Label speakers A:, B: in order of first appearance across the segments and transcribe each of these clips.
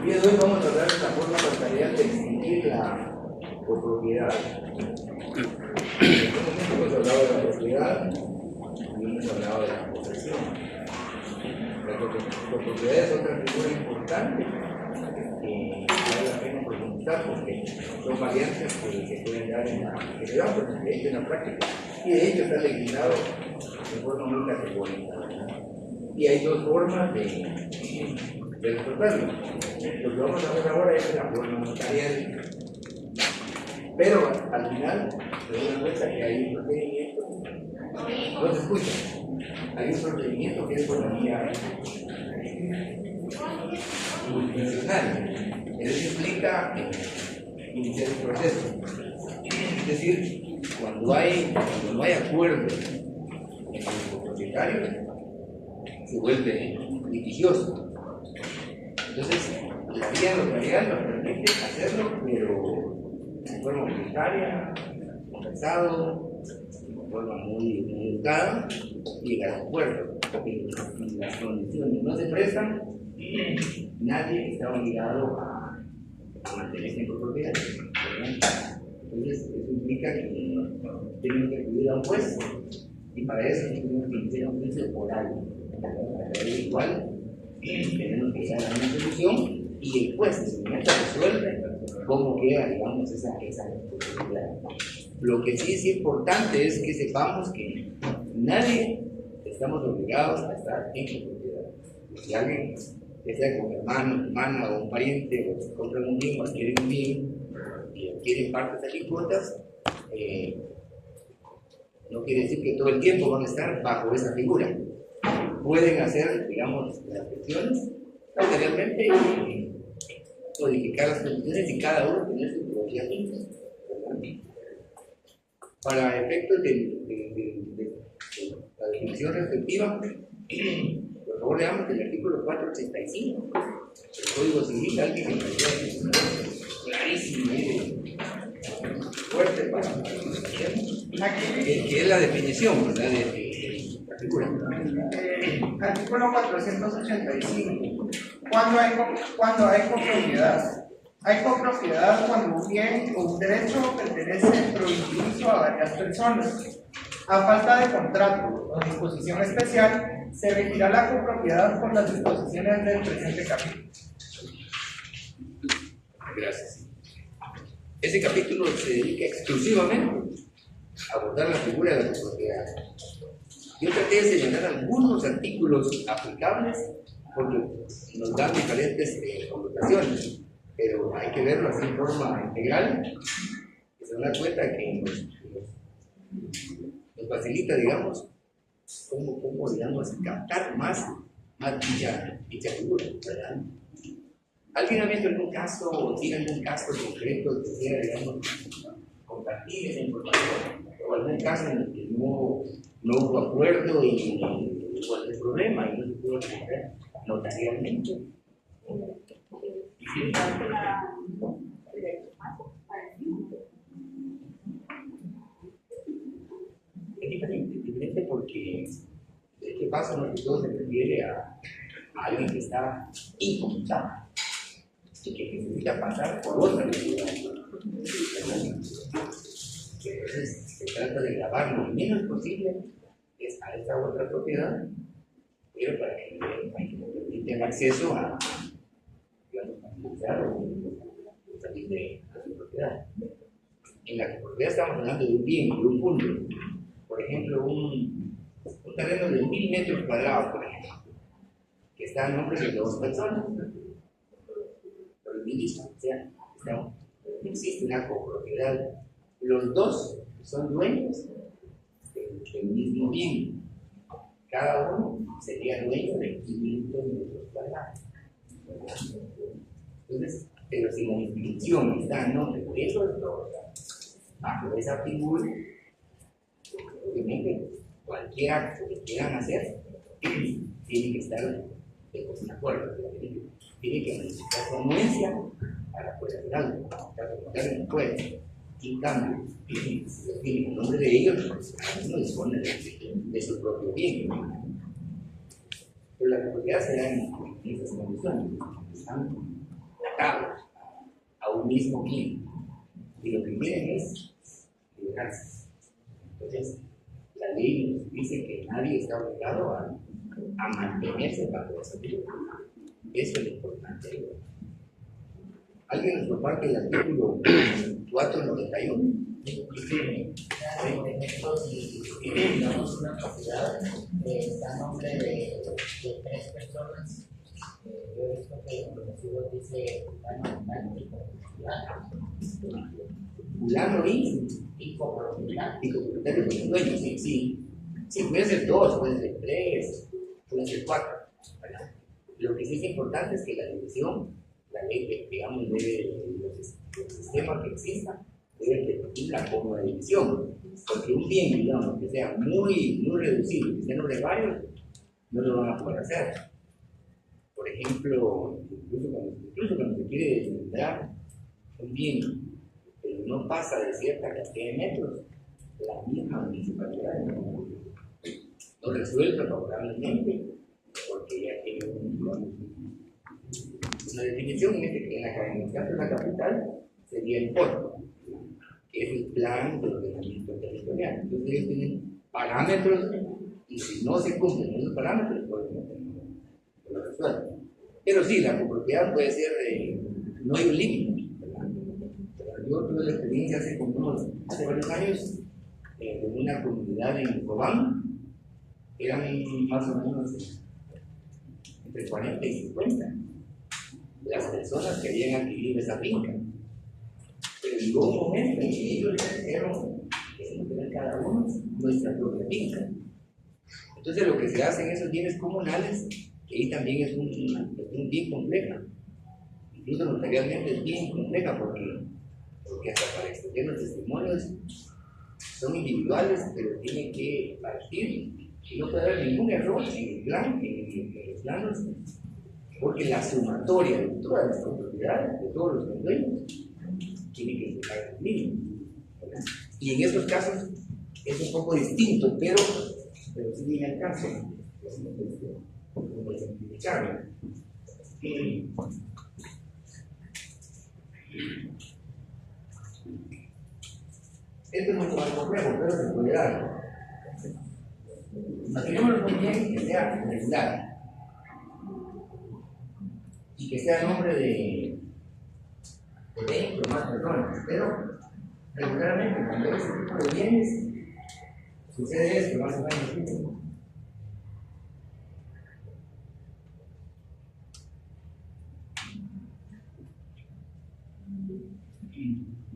A: Y hoy vamos a hablar de la forma notarial de extinguir la copropiedad. Hemos hablado de la propiedad y hemos hablado de la posesión. La copropiedad es otra figura importante que vale la pena profundizar porque son variantes que se pueden dar en la práctica y de hecho está legislado de forma muy categórica, ¿verdad? Y hay dos formas de resolverlo. Lo que vamos a ver ahora es la forma notarial. Pero al final se dan cuenta que hay un procedimiento, no se escucha, hay un procedimiento que es por la vía jurisdiccional. Eso implica iniciar el proceso. Es decir, cuando hay acuerdo entre los propietarios, se vuelve litigioso. Entonces, la vía notarial nos permite hacerlo, pero de forma voluntaria, conversado, de forma muy educada, y llegar a un acuerdo. Porque las condiciones no se prestan, nadie está obligado a mantenerse en propiedad. Entonces, eso implica que tenemos que acudir a un juez, y para eso tenemos que iniciar un juicio oral. Igual, tenemos que llegar a una solución y el juez de seguimiento resuelve cómo queda, digamos, esa responsabilidad. Lo que sí es importante es que sepamos que nadie estamos obligados a estar en su propiedad. Si alguien, ya sea con hermano, hermana o un pariente, o se compran un bien o adquieren un bien y adquieren partes alícuotas, no quiere decir que todo el tiempo van a estar bajo esa figura. Pueden hacer, digamos, las gestiones posteriormente modificar las condiciones y cada uno tener su propia finca. Para efectos de la definición respectiva, por favor leamos el artículo 485 del Código Civil, alguien que me ayude clarísimo y fuerte para que es la definición, ¿verdad? De la figura.
B: Artículo 485. Cuando hay copropiedad. Hay copropiedad cuando un bien o un derecho pertenece pro inciso a varias personas. A falta de contrato o disposición especial, se regirá la copropiedad por las disposiciones del presente capítulo.
A: Gracias. Ese capítulo se dedica exclusivamente a abordar la figura de la copropiedad. Yo traté de señalar algunos artículos aplicables porque nos dan diferentes connotaciones, pero hay que verlo así en forma integral y se dan cuenta que nos facilita, digamos, cómo digamos, captar más dicha figura, ¿verdad? ¿Alguien ha visto algún caso o tiene algún caso concreto que sea, digamos, compartir esa información? O algún caso en el que no hubo acuerdo y cuál es el problema y no se pudo resolver notarialmente. Es diferente porque este paso más que todo se refiere a alguien que está incomputable y que necesita pasar por otra actividad. Entonces se trata de grabar lo menos posible a esta otra propiedad, pero para que me permiten acceso a, digamos, utilizar o salir de su propiedad. En la copropiedad estamos hablando de un bien, de un punto. Por ejemplo, un terreno de 1000 metros cuadrados, por ejemplo, que está en nombre de dos personas. Prohibido, o sea, no existe una copropiedad. Los dos son dueños del mismo bien. Cada uno sería dueño de 500 metros cuadrados. Entonces, pero si la inscripción está en nombre de esos dos, bajo esa figura, obviamente cualquier acto que quieran hacer tiene que estar de acuerdo, tiene que manifestar su anuencia para poder hacer algo, para poder no puede. En cambio, si lo tiene en nombre de ellos, uno dispone de su propio bien. Pero la propiedad se da en esas condiciones. Están atados a un mismo bien. Y lo que quieren es liberarse. Entonces, la ley nos dice que nadie está obligado a mantenerse bajo esa ley. Eso es lo importante. ¿Alguien nos comparte el artículo 491?
C: Y digamos una propiedad está a nombre de 3 personas. Yo he visto que el conocido dice fulano y copropiedad.
A: Fulano
C: Y copropiedad.
A: y copropietario de los dueños, sí. Sí, pueden ser 2, pueden ser 3, pueden ser 4. ¿Verdad? Lo que sí es importante es que la división, la ley, digamos, el sistema que exista, debe permitir la forma de división. Porque un bien, digamos, que sea muy reducido, que sea nombre de varios, no lo van a poder hacer. Por ejemplo, incluso cuando se quiere desmembrar un bien, pero no pasa de cierta cantidad de metros, la misma municipalidad no resuelve favorablemente, porque ya tiene una definición en el caso de la capital sería el puerto, que es el plan de ordenamiento territorial. Entonces ellos tienen parámetros y si no se cumplen esos parámetros, pues no lo resuelven. Pero sí, la copropiedad puede ser, no hay un límite, ¿verdad? Yo tuve la experiencia hace varios años de una comunidad en Cobán, eran más o menos entre 40 y 50 las personas que habían adquirido esa finca. Pero llegó un momento en que ellos dijeron que se tener cada uno nuestra propia finca. Entonces lo que se hace en esos bienes comunales, que ahí también es un bien compleja. Incluso notarialmente es bien compleja porque hasta para extender los testimonios son individuales, pero tienen que partir y no puede haber ningún error en el plan, en los planos, porque la sumatoria de todas las propiedades, de todos los dueños, tiene que ser el mínimo. Y en estos casos es un poco distinto, pero sí viene al caso, como simplificarlo. Esto es mucho más complejo, pero se puede dar. Imaginémonos muy bien que sea regular y que sea nombre de 20 o más personas, pero regularmente cuando ese tipo de bienes sucede esto más o menos.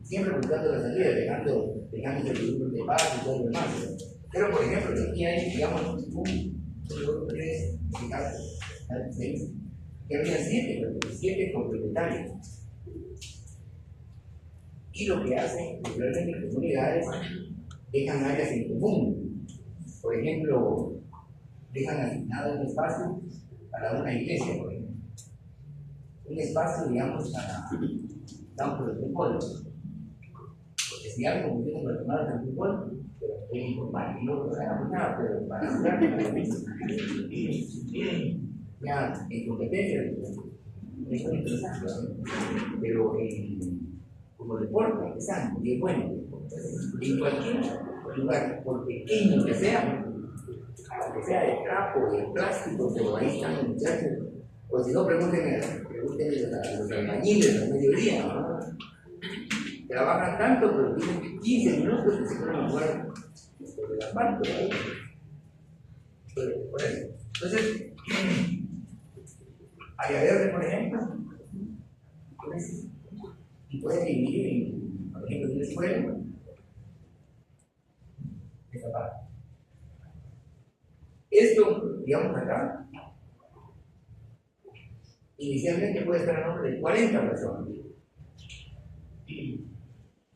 A: Siempre buscando la salida, dejando el grupo de paz y todo lo demás. Pero, por ejemplo, si aquí hay, digamos, 1, 2, 3, 4, 6, que habría 7 complementarios. Y lo que hacen, regularmente en comunidades, dejan áreas en común. Por ejemplo, dejan asignado un espacio para una iglesia, por ejemplo. Un espacio, digamos, para campos de fútbol. Porque si algo funciona para tomar el fútbol, pero es informal, y no hagamos nada, pero para hablar ya en competencia, es muy interesante, pero como deporte, es sano y es bueno. En cualquier lugar, por pequeño que sea, aunque sea de trapo, de plástico, pero ahí están los muchachos. O si no, pregúntenle a los albañiles al mediodía, ¿no? Trabajan tanto, pero tienen 15 minutos que se pueden jugar sobre la parte, ¿no? Por eso. Entonces, área verde, por ejemplo, y pueden dividir en, por ejemplo, una escuela, esa parte. Esto, digamos acá, inicialmente puede estar a nombre de 40 personas.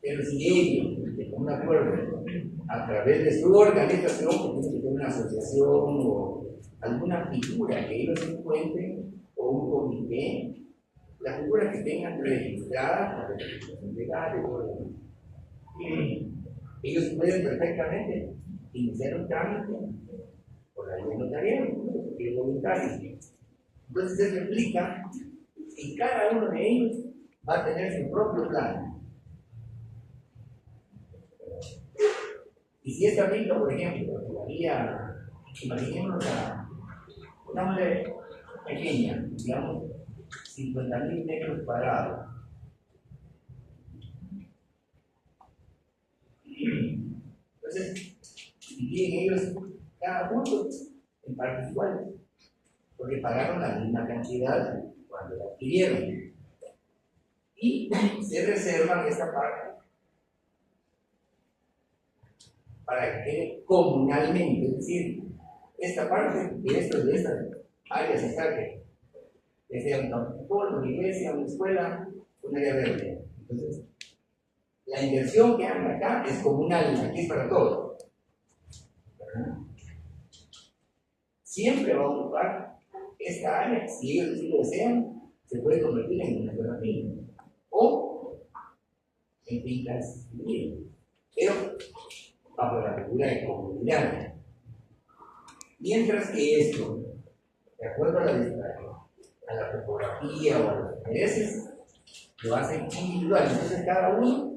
A: Pero si ellos, de un acuerdo, a través de su organización, porque tiene que tener una asociación o alguna figura que ellos encuentren, o un comité, la figura que tengan registrada, la registración legal, ellos pueden perfectamente iniciar un trámite por la ley notarial, que es voluntario. Entonces eso implica y cada uno de ellos va a tener su propio plan. Y si esta finca, por ejemplo, imaginemos a una hombre pequeña, digamos, 50.000 metros cuadrados. Entonces, dividen ellos cada punto en partes iguales, porque pagaron la misma cantidad cuando la adquirieron. Y se reservan esta parte para que quede comunalmente, es decir, esta parte de esta área se saque, que sea un campo, una iglesia, una escuela, un área verde. Entonces, la inversión que hagan acá es comunal, aquí es para todos. Siempre va a ocupar esta área, si ellos sí lo desean, se puede convertir en una zona finca o en fincas libres, pero bajo la figura de comunidad. Mientras que esto, de acuerdo a la topografía o a los intereses, lo hacen individual. Entonces cada uno,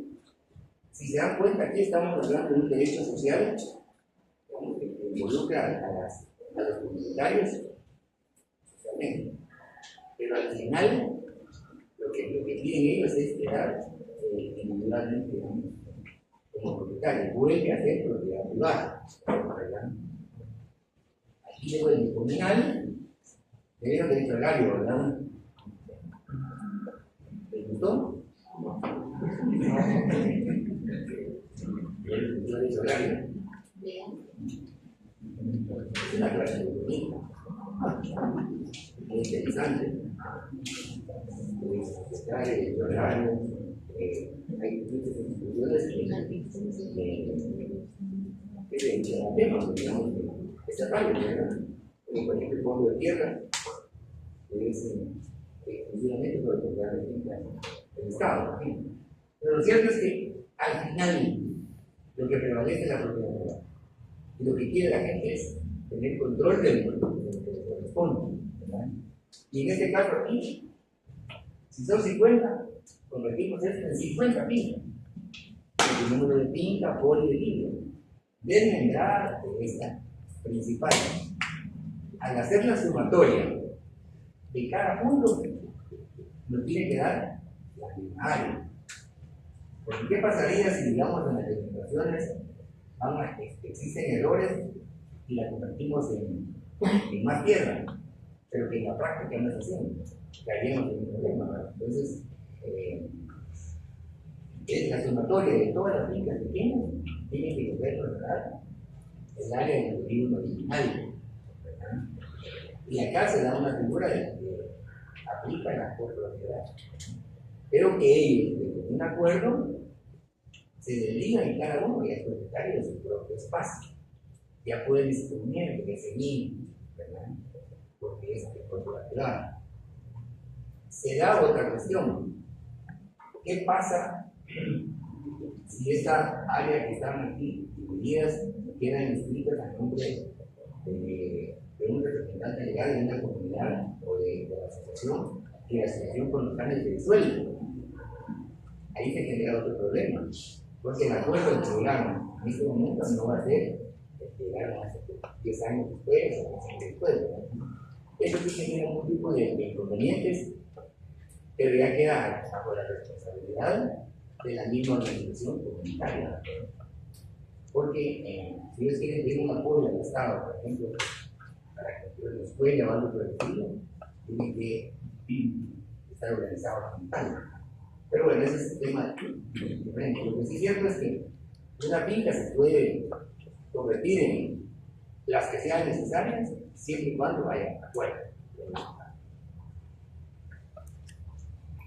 A: si se dan cuenta, aquí estamos hablando de un derecho social que involucra a los comunitarios, pero al final lo que piden ellos es quedar individualmente, digamos, como propietario, vuelve a ser propiedad privada. Aquí llegó el comunal, le dieron derecho horario, ¿verdad? ¿Les gustó? El derecho horario. Es una clase de bonita, muy interesante. Está el horario, hay muchas instituciones que temas, digamos, estatales, ¿verdad? Como por ejemplo el Fondo de Tierra, que es exclusivamente por el programa de finca del Estado. Pero lo cierto es que al final lo que prevalece es la propiedad privada. Y lo que quiere la gente es tener control de lo que le corresponde, ¿verdad? Y en este caso aquí, si son 50, convertimos esto en 50 fincas. El número de finca por el libro. Desmembrar de esta principal. Al hacer la sumatoria de cada punto, nos tiene que dar la misma área. Porque ¿qué pasaría si, digamos, en las delimitaciones existen errores y la convertimos en más tierra, pero que en la práctica no es así? Caeríamos en un problema, ¿verdad? Entonces, es la sumatoria de todas las fincas pequeñas, tiene que lograr controlar el área del polígono original, ¿verdad? Y acá se da una figura de que aplica la copropiedad, pero que ellos, de un acuerdo, se desligan y cada uno ya es propietario de su propio espacio. Ya pueden disponer de ese mismo, ¿verdad? Porque es de copropiedad. Se da otra cuestión. ¿Qué pasa si esta área que están aquí divididas quedan inscritas a nombre de un representante legal de una comunidad o de la asociación, y la asociación con los planes de sueldo? Ahí se genera otro problema, porque el acuerdo del programa en este momento no va a ser llegar a 10 años después o 10 años después, ¿verdad? Eso sí genera un tipo de inconvenientes, pero ya queda bajo la responsabilidad de la misma organización comunitaria. Porque si ellos quieren pedir un apoyo al Estado, por ejemplo, para que los escuela o algo por el estilo, tienen que estar organizados como tal. Pero bueno, ese es el tema diferente. Lo que sí es cierto es que una finca se puede convertir en las que sean necesarias siempre y cuando vaya acuerdo.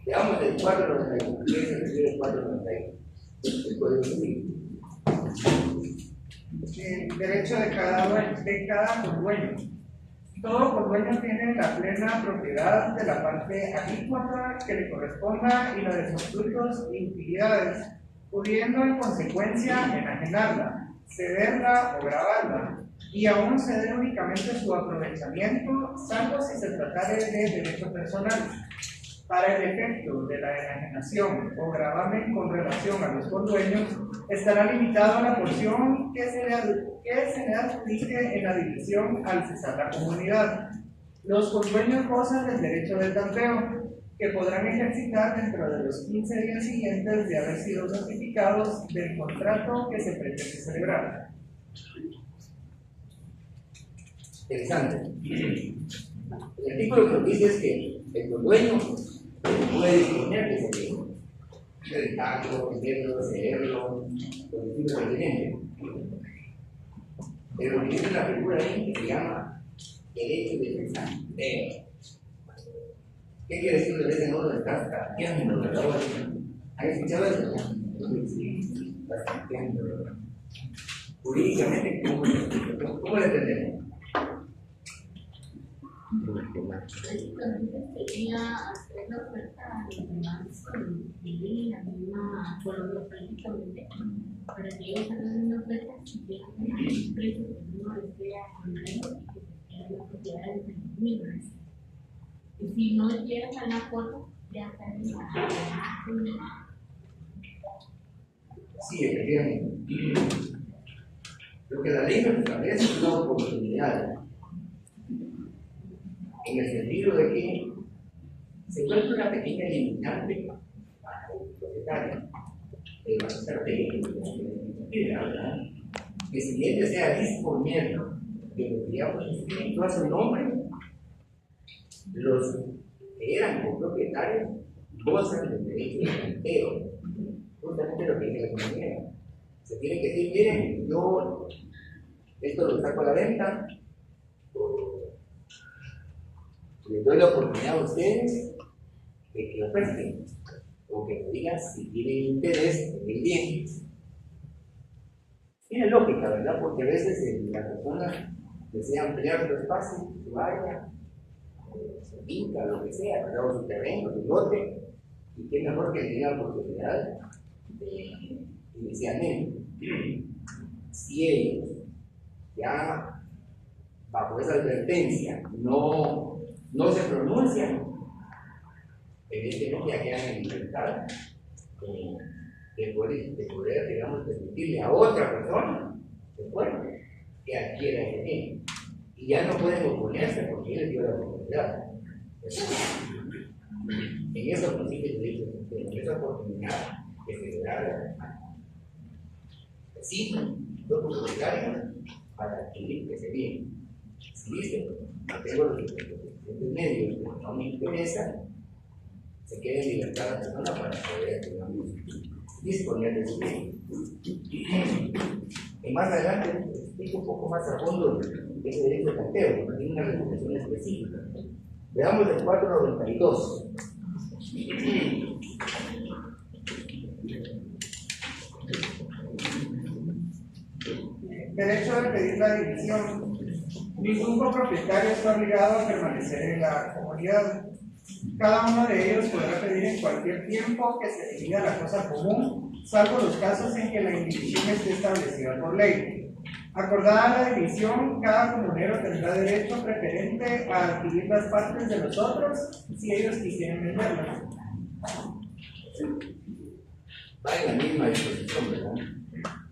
A: Veamos el 491. ¿Qué se refiere el 491? El Código Civil.
B: El derecho de cada dueño. Todo condueño tiene la plena propiedad de la parte alícuota que le corresponda y la de sus frutos y utilidades, pudiendo en consecuencia enajenarla, cederla o grabarla, y aún ceder únicamente su aprovechamiento, salvo si se tratare de derecho personal. Para el efecto de la enajenación o gravamen con relación a los condueños, estará limitado a la porción que se le adjudique en la división al cesar la comunidad. Los condueños gozan del derecho de tanteo, que podrán ejercitar dentro de los 15 días siguientes de haber sido notificados del contrato que se pretende celebrar.
A: Interesante. El artículo que nos dice es que el condueño puede disponer de ese bien, editarlo, venderlo, cederlo, lo que tiene pertinente. Pero tiene una figura ahí que se llama derecho de tanteo. ¿Qué quiere decir que ese no lo estás tanteando, verdad? ¿Han escuchado eso? Sí, estás tanteando. Jurídicamente, ¿cómo lo entendemos?
D: Básicamente sería hacer la oferta a los demás con la misma colonia prácticamente, para que ellos hagan una oferta y llegan a un precio que no les sea contrario y que se quede la propiedad de los mismos. Y si no llegan a la acuerdo, ya están en la
A: Sí, efectivamente. Lo que la ley nos establece es una oportunidad, en el sentido de que se encuentra una pequeña limitante para el propietario, que va a ser ¿verdad? Que si él desea disponer de lo que ya escrito a su nombre, los que eran copropietarios gozan del derecho de tanteo, justamente lo que dice la compañera. Se tiene que decir, miren, yo esto lo saco a la venta, les doy la oportunidad a ustedes de que oferten o que me digan si tienen interés en el bien. Tiene lógica, ¿verdad? Porque a veces la persona desea ampliar su espacio, su área, su finca, lo que sea, ¿verdad? O su terreno, su lote, y qué mejor que tenga la oportunidad de inicialmente. Si ellos ya bajo esa advertencia no se pronuncian, evidentemente ya quedan en libertad de poder, digamos, permitirle a otra persona que adquiera ese bien. Y ya no pueden oponerse porque él les dio la oportunidad. En eso consiste el derecho, en esa oportunidad que se le da sí, los propietarios para adquirir ese bien. Si dicen, no tengo los medios, no me interesa, se queda en libertad la persona para poder, digamos, disponer de su bien. Y más adelante explico un poco más a fondo ese derecho de tanteo, porque tiene una regulación específica. Veamos el 492.
B: Derecho de pedir la división. Ningún copropietario está obligado a permanecer en la comunidad. Cada uno de ellos podrá pedir en cualquier tiempo que se divida la cosa común, salvo los casos en que la indivisión esté establecida por ley. Acordada la división, cada comunero tendrá derecho preferente a adquirir las partes de los otros si ellos quisieran venderlas.
A: Va en la misma disposición, ¿verdad?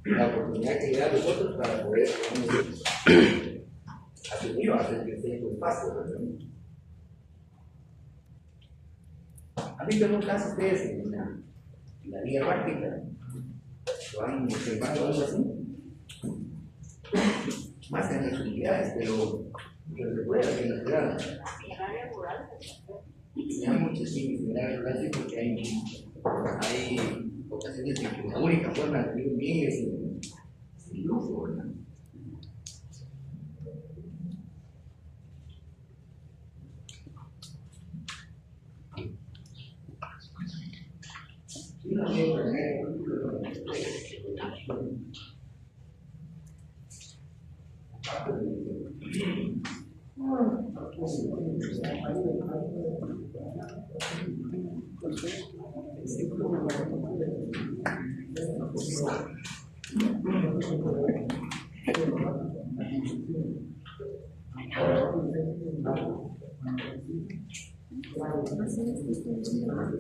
A: La oportunidad que le da a los otros para poder asumir o hacer crecer su espacio, ¿verdad? ¿Han visto en un caso ustedes en la vía práctica? ¿Lo han observado algo así? Más en las unidades, pero se puede hacer en las ciudades.
D: En el área rural.
A: Hay muchos signos en el área rural porque hay ocasiones en que la única forma de vivir bien es sin lujo, ¿verdad?
D: observaciones que estoy viendo.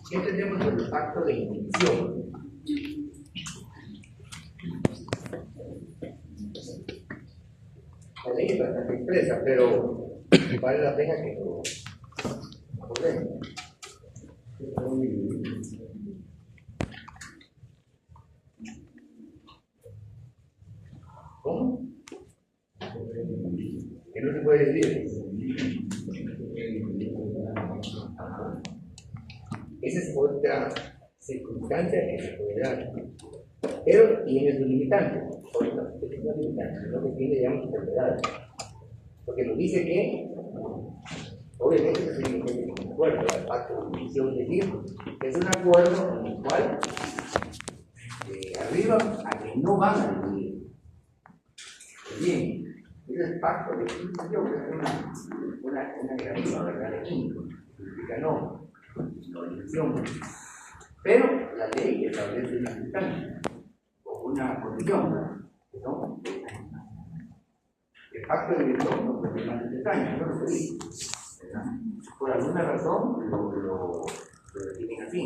A: ¿Qué entendemos por el pacto de inhibición? La ley es bastante expresa, pero vale la pena que lo abordemos. ¿Cómo? Que no se puede decir. Esa es otra circunstancia que se puede dar. Pero tiene su limitante. Es una limitante, lo que tiene, digamos, enfermedades. Porque nos dice que, obviamente, es un acuerdo al pacto de inhibición, es decir, es un acuerdo en el cual arriba a que no van a vivir. Bien, ese es el pacto de inhibición, que es una grandísima verdad de químico. Significa no inhibición. Pero la ley establece una distancia o una condición, ¿no? El pacto de inhibición no puede más de 3 años, no lo pedí. Por alguna razón lo definen así.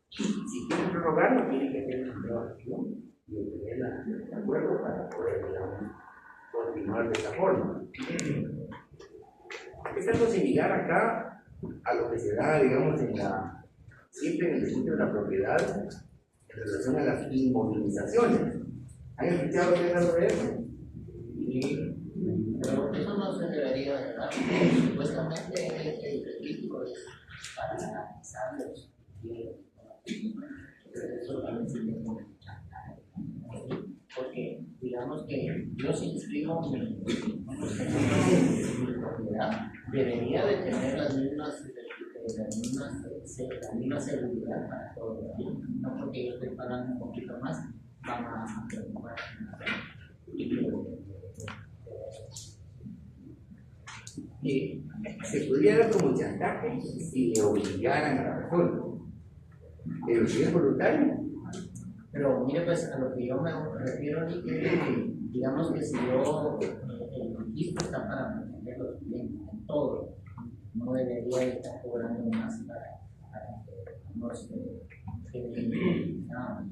A: Si quieren prorrogarlo, tienen que hacer una evaluación y obtener el acuerdo para poder, digamos, continuar de esta forma. Es algo similar acá a lo que se da, digamos, siempre en el sitio de la propiedad en relación a las inmovilizaciones. ¿Han escuchado qué es algo de eso?
C: Pero eso no se debería de dar. Supuestamente el registro es para analizar los bienes. Pero eso también se tiene que porque digamos que yo si inscribo mi propiedad, debería de tener la misma seguridad para todos. No porque yo estoy pagando un poquito más, van a preocupar.
A: Y se podría dar como chantaje si le obligaran a la persona. Pero si es voluntario.
C: Pero mire, pues a lo que yo me refiero es que, digamos que si yo, el registro está para mantener los bienes en todo, no debería estar cobrando más para que no se nada.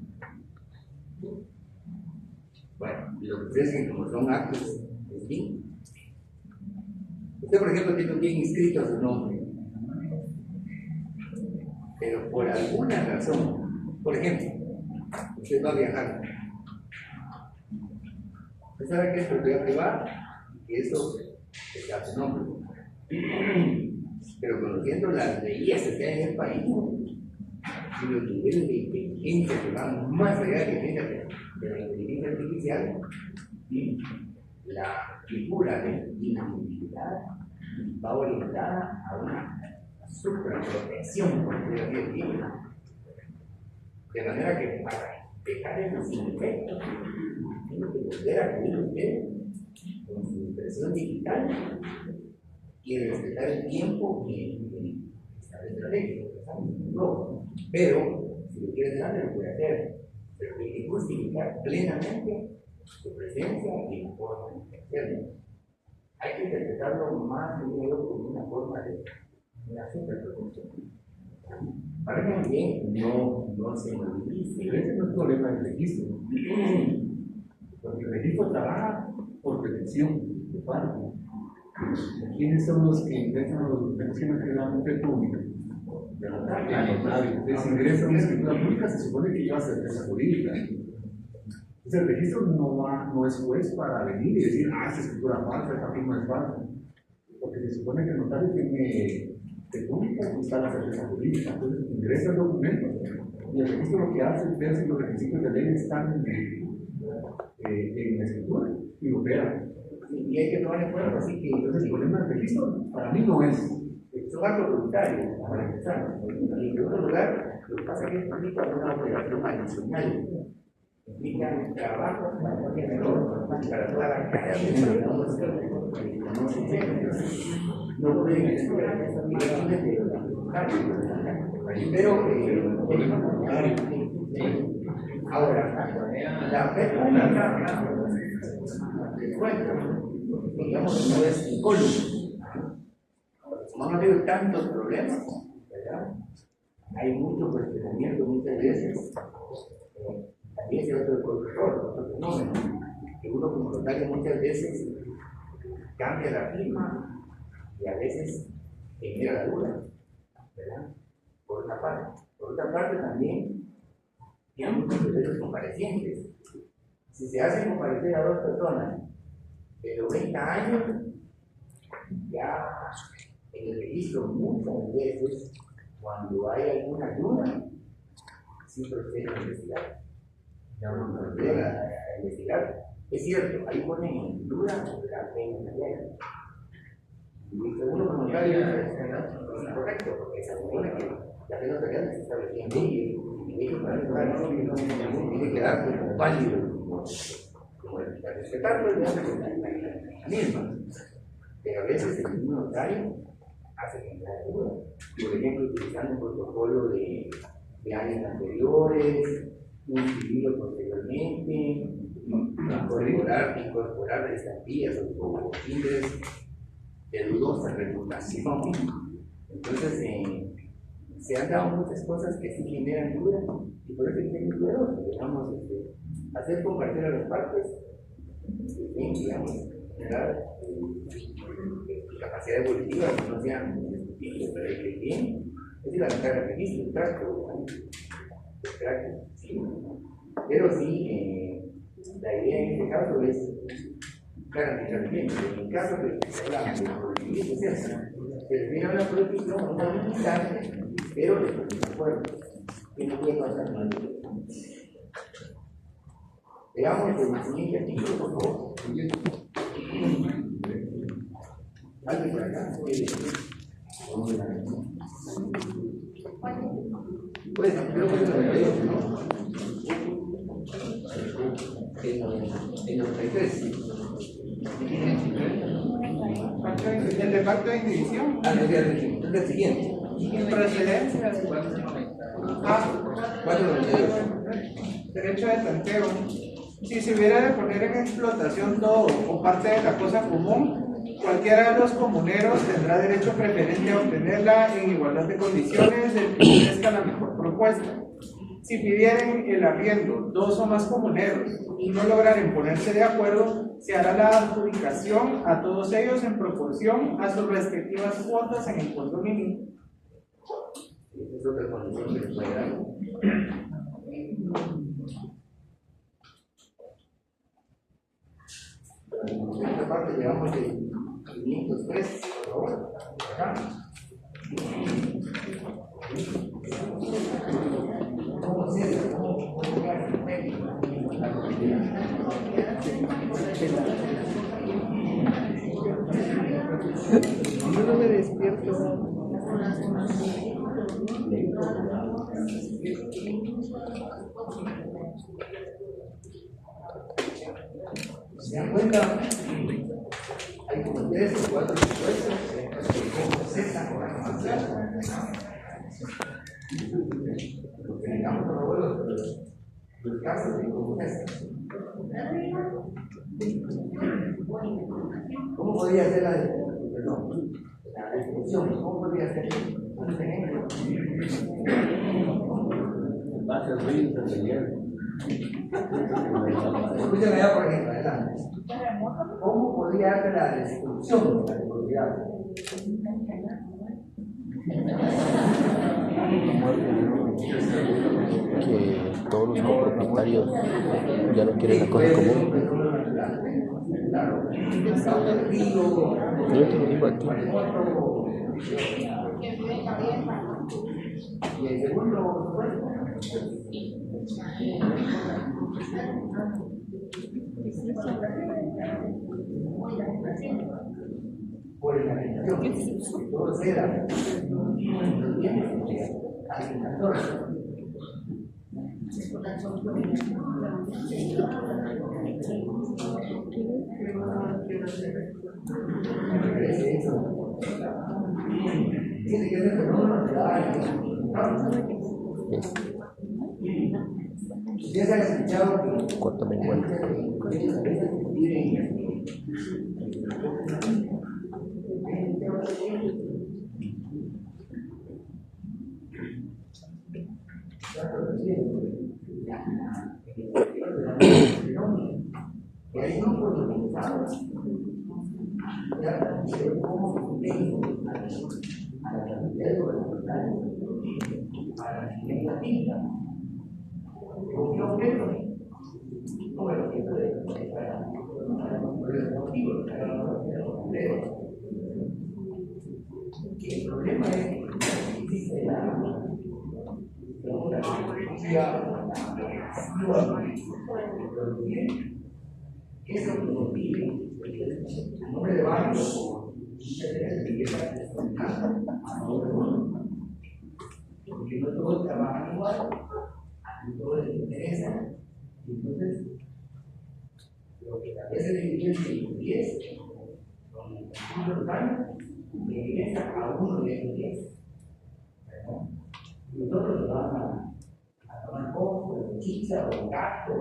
A: Bueno, lo que ustedes que como son actos de fin. Usted, por ejemplo, tiene un bien inscrito a su nombre. Pero por alguna razón, por ejemplo, usted va a viajar. Usted sabe que es propiedad privada y que eso está a su nombre. Pero conociendo las leyes que hay en el país y los niveles de inteligencia que van más allá de la inteligencia artificial, la figura de inhabilidad va orientada a una supraprotección, por decirlo así, de manera que para dejar en los efectos tiene que volver a cubrir usted con su impresión digital y respetar el tiempo que establece la ley. No, pero si lo quiere hacer, lo puede hacer, pero tiene que justificar plenamente su presencia y la forma de hacerlo. Hay que interpretarlo más primero como una forma de una superprotección. Para que también no se movilice.
E: Pero ese no es el problema del registro. Porque el registro trabaja por prevención de parte. ¿Quiénes son los que ingresan a las pensiones que dan fe pública? El notario. Entonces, si ingresa a una escritura pública, se supone que lleva certeza jurídica. Entonces, el registro no es juez para venir y decir, esta escritura falsa, esta firma es falsa. Porque se supone que el notario tiene fe pública y está la certeza jurídica. Entonces, ingresa el documento y el registro lo que hace es ver si los requisitos de ley están en la escritura y lo vea.
A: Y hay que tomar en cuenta, así que
E: Entonces, el problema del registro para mí no es.
A: son actos voluntarios para empezar. Y en segundo lugar, lo que pasa es que esto implica una operación adicional. Implica trabajo para toda la cara de no pueden esperar directamente, pero Ahora, la fecundidad, digamos que no es incólume. Como han habido tantos problemas, ¿verdad? Hay mucho cuestionamiento muchas veces. También es otro fenómeno, que uno como notario muchas veces cambia la firma y a veces genera la duda, ¿verdad? Por una parte. Por otra parte también, digamos, los comparecientes. Si se hace comparecer a dos personas de 90 años, ya en el registro muchas veces, cuando hay alguna duda, sí procede a investigar. Procede a investigar. Es cierto, ahí ponen en duda la fe notarial. Y según como notario es correcto, porque se supone que la fe notarial se establecía en ley y ellos para tiene que dar como válido, como el respetarlo y la misma. Pero a veces el mismo notario hace que entrar en duda. Por ejemplo, utilizando un protocolo de años anteriores, un civil posteriormente, incorporar estampillas o timbres de dudosa reputación. Entonces, se han dado muchas cosas que sí generan duda y por eso hay que ser cuidadosos, digamos, hacer compartir a las partes, digamos, generar capacidad evolutiva, que no sean discutibles, pero hay que bien, es decir, adelantar el registro, el tracto, sí. Pero sí, la idea en este caso es garantizar bien, en el caso de que se habla de prohibir, se refiere a una prohibición, a una limitante, pero de acuerdo, que no puede pasar mal. Veamos el siguiente artículo, por favor. ¿Alguien por acá? Pues, creo que es el 98, ¿no? En 93.
B: El de pacto de indivisión.
A: Ah, no, ya lo dijimos. Entonces, el siguiente.
B: Procedencia.
A: 498.
B: Derecho de tanteo. Si se hubiera de poner en explotación todo o parte de la cosa común, cualquiera de los comuneros tendrá derecho preferente a obtenerla en igualdad de condiciones del que ofrezca la mejor propuesta. Si pidieren el arriendo dos o más comuneros y no lograren ponerse de acuerdo, se hará la adjudicación a todos ellos en proporción a sus respectivas cuotas en el condominio.
A: Es otra condición que se puede dar. En esta parte llevamos el 503, por favor. Acá. ¿Cómo se hace? ¿Cómo llegar al médico?
B: Yo no me despierto.
A: ¿Se dan cuenta? Hay como 3 o 4 supuestos que cesan con la información. Lo que digamos por favor los casos de comunes. ¿Cómo podría ser la descripción? ¿Cómo podría ser? Un ejemplo.
E: Va a ser ruido de ayer.
A: Escuchen allá, por ejemplo, adelante. ¿Cómo podría hacer la destrucción de la propiedad?
F: Que todos los copropietarios ya no quieren la cosa común.
A: Claro.
F: Yo te lo digo a ti.
A: Y el segundo, por el organización, que todo sea tiene que ser fenómeno de la área. Ustedes han escuchado que
F: Córtame el guante.
A: El problema es que existe la eso que nos pide el nombre de barrio, porque no todos trabajan igual, no todos les interesa. Entonces, lo que tal vez se dividió en 10, con los años, le interesa a uno de esos 10. Nosotros nos vamos a tomar poco, o chicha, o gato,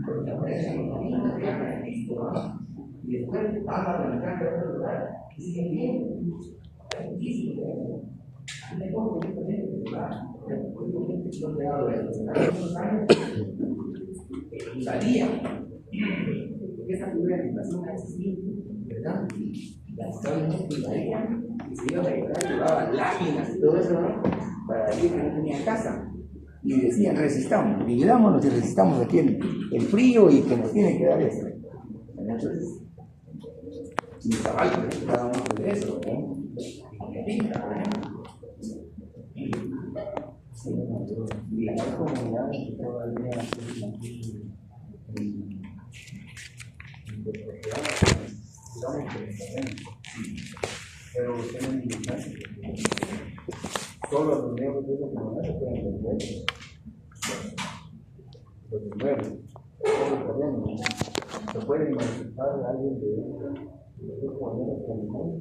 A: porque aparecen los niños que hagan esto, y después van a arrancar de otro lugar y siguen bien. Hay muchísimo. Hay poco que no te hablo de unos años, salía, porque esa figura de inflación es así, ¿verdad? La actualmente salía y se iba a regalar, llevaba láminas y todo eso, ¿no? Para decir que no tenía casa. Y decían, resistamos, dividámonos y resistamos aquí el frío y que nos tiene que dar esto. Entonces, mi caballo estábamos de eso, ¿no? Y me pinta, por ejemplo. Y hay comunidades que todavía aquí pero tienen dificultades. Solo los nuevos de esa comunidad se pueden vender. Los nuevos, todos los terrenos, se pueden imaginar a alguien de los comunidades comunales.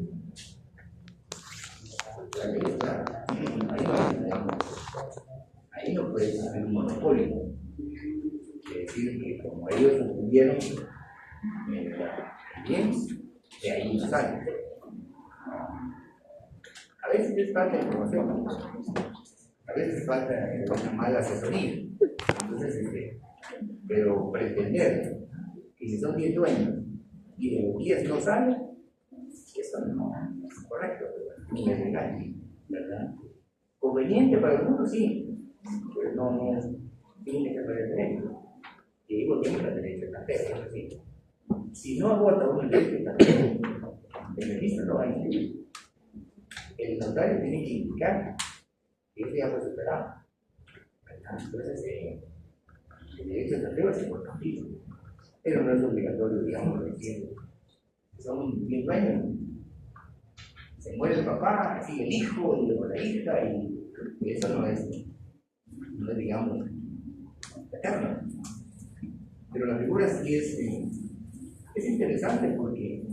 A: Ahí no puede haber un monopolio. Es decir, que como ellos obtuvieron bien, de ahí no salen. A veces es falta de información, a veces falta una mala asesoría. Entonces, pero pretender que si son 10 dueños y de los 10 no salen, eso no es correcto, ni es legal, ¿verdad? Conveniente para algunos, sí, pero no tiene que ser derecho. Y digo, tiene el derecho extranjero, es decir, si no vota un derecho extranjero, el registro no va a inscribir. El notario tiene que indicar que eso ya fue superado, ¿verdad? Entonces, el derecho extranjero es importantísimo, pero no es obligatorio, digamos, decir, son 10 años. Se muere el papá, sigue el hijo, y luego la hija, y eso no es digamos, eterno. Pero la figura sí es interesante porque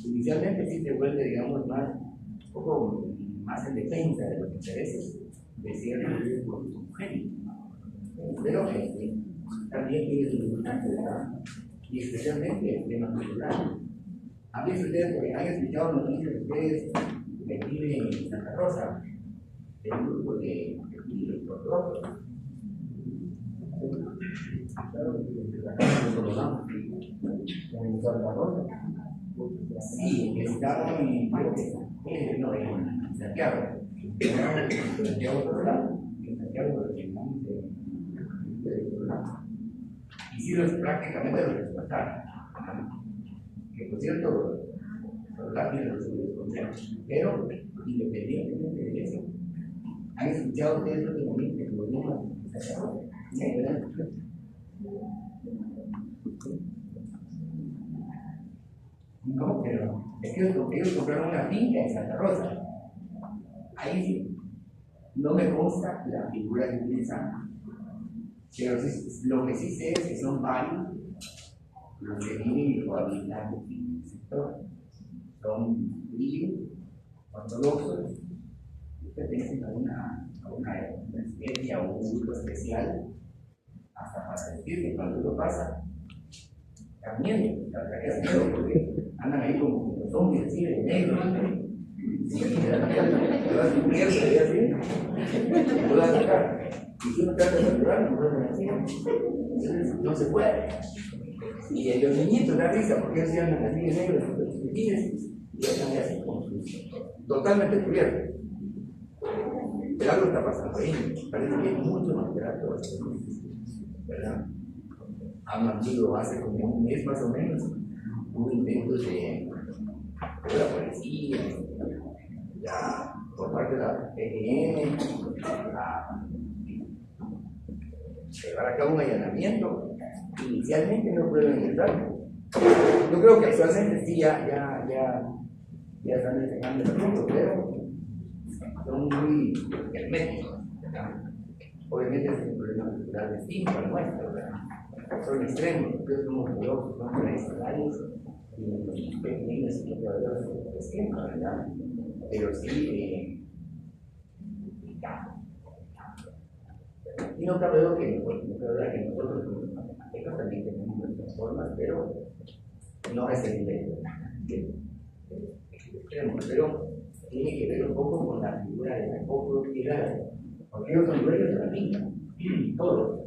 A: inicialmente sí se vuelve, digamos, un poco más en defensa de los intereses de ciertos grupos homogéneos. Pero también tiene su importancia, ¿verdad? Y especialmente el tema cultural. A veces ustedes, porque han escuchado noticias de ustedes que viven en Santa Rosa, del grupo de ortodoxos. En Santa Rosa. Sí, estaban en Santiago. Y sí, prácticamente los explotaron. Que por cierto, los tienen los consejos, pero independientemente de eso, han escuchado ustedes últimamente que los niños no, pero es que ellos compraron una finca en Santa Rosa. Ahí sí, no me consta la figura que utilizan, pero lo que sí sé es que son varios los que viven y cohabitan en el sector. Son judíos, ortodoxos, que pertenecen a una etnia o un grupo especial, hasta para decir que cuando uno pasa, da miedo, la verdad que da miedo, porque andan ahí como los zombies así de negro, sí, te vas a mierda y así, te vas a sacar. Y si uno trata de saludar, no puede así, no se puede. Y los niñitos da risa porque ellos andan así de negro, sus chiquitines, y andan así como sus totalmente cubiertos. Pero algo está pasando ahí, parece que hay mucho maltrato, ¿verdad? Han habido hace como un mes más o menos, hubo intentos de la policía, ya por parte de la PGN, a llevar a cabo un allanamiento. Inicialmente no pudieron ingresar. Yo creo que actualmente sí ya están despejando el asunto, pero son muy herméticos, ¿verdad? Obviamente es un problema cultural distinto al nuestro, ¿verdad? Son extremos, nosotros somos ortodoxos, somos tradicionales y pequeños y proveedores de esquema, ¿verdad? Pero sí, y no cabe duda que nosotros como aztecas también tenemos nuestras formas, pero no a ese nivel extremo, pero tiene que ver un poco con la figura de la copropiedad, porque ellos son dueños de la finca, todos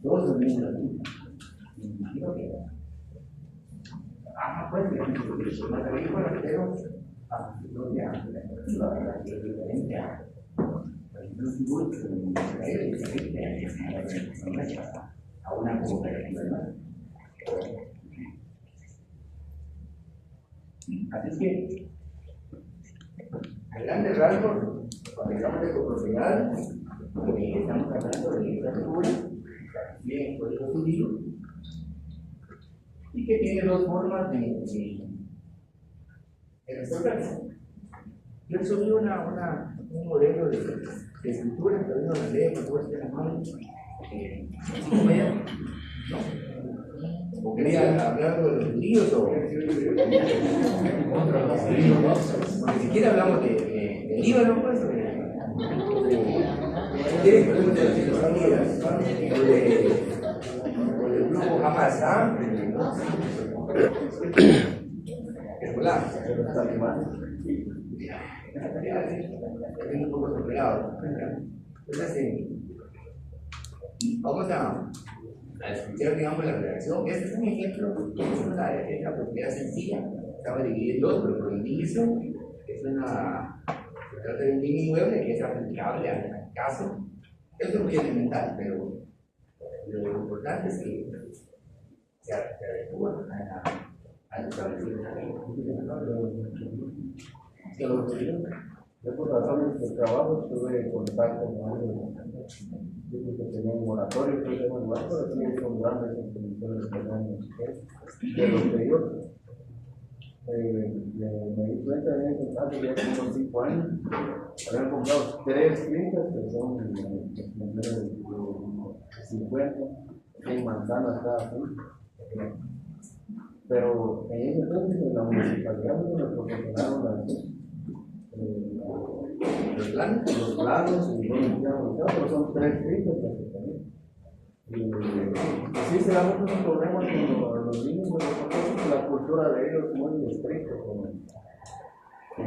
A: son dueños de la finca. Pues, digamos, más agrícola, pero no ya, la diferente a una cooperativa. Así es que, a grandes rasgos, cuando hablamos de copropiedad, estamos hablando de literatura, bien, código civil, y que tiene dos formas de resolverse. Yo subí un modelo de escritura, que no la leo, que puede ser la mano, ¿no? ¿O quería hablar de los judíos o contra los judíos? ¿No? Ni siquiera hablamos de Líbano, pues, o del grupo Hamas, ¿ah? Hezbollah, los talibanes. Es un poco superado. Entonces, vamos a escuchar, digamos, la redacción. Este es un ejemplo, es una propiedad sencilla, estaba dividida en dos, pero por el inicio, se trata de un bien inmueble que es aplicable al caso. Es lo que es elemental, pero lo importante es que se adecua al establecimiento.
G: Yo por razones de trabajo tuve contacto con alguien que tenía un moratorio, que tenía un moratorio, pero sí son grandes emprendedores de lo anterior. Me di cuenta en ese caso ya hace unos 5 años, habían comprado 3 fincas que son de 50, 100 manzanas cada finca. Pero en ese entonces en la municipalidad no me proporcionaron los planos y pero son 3 fincas prácticamente. Y sí se da muchos problemas con los niños, porque la cultura de ellos es muy estricta. Se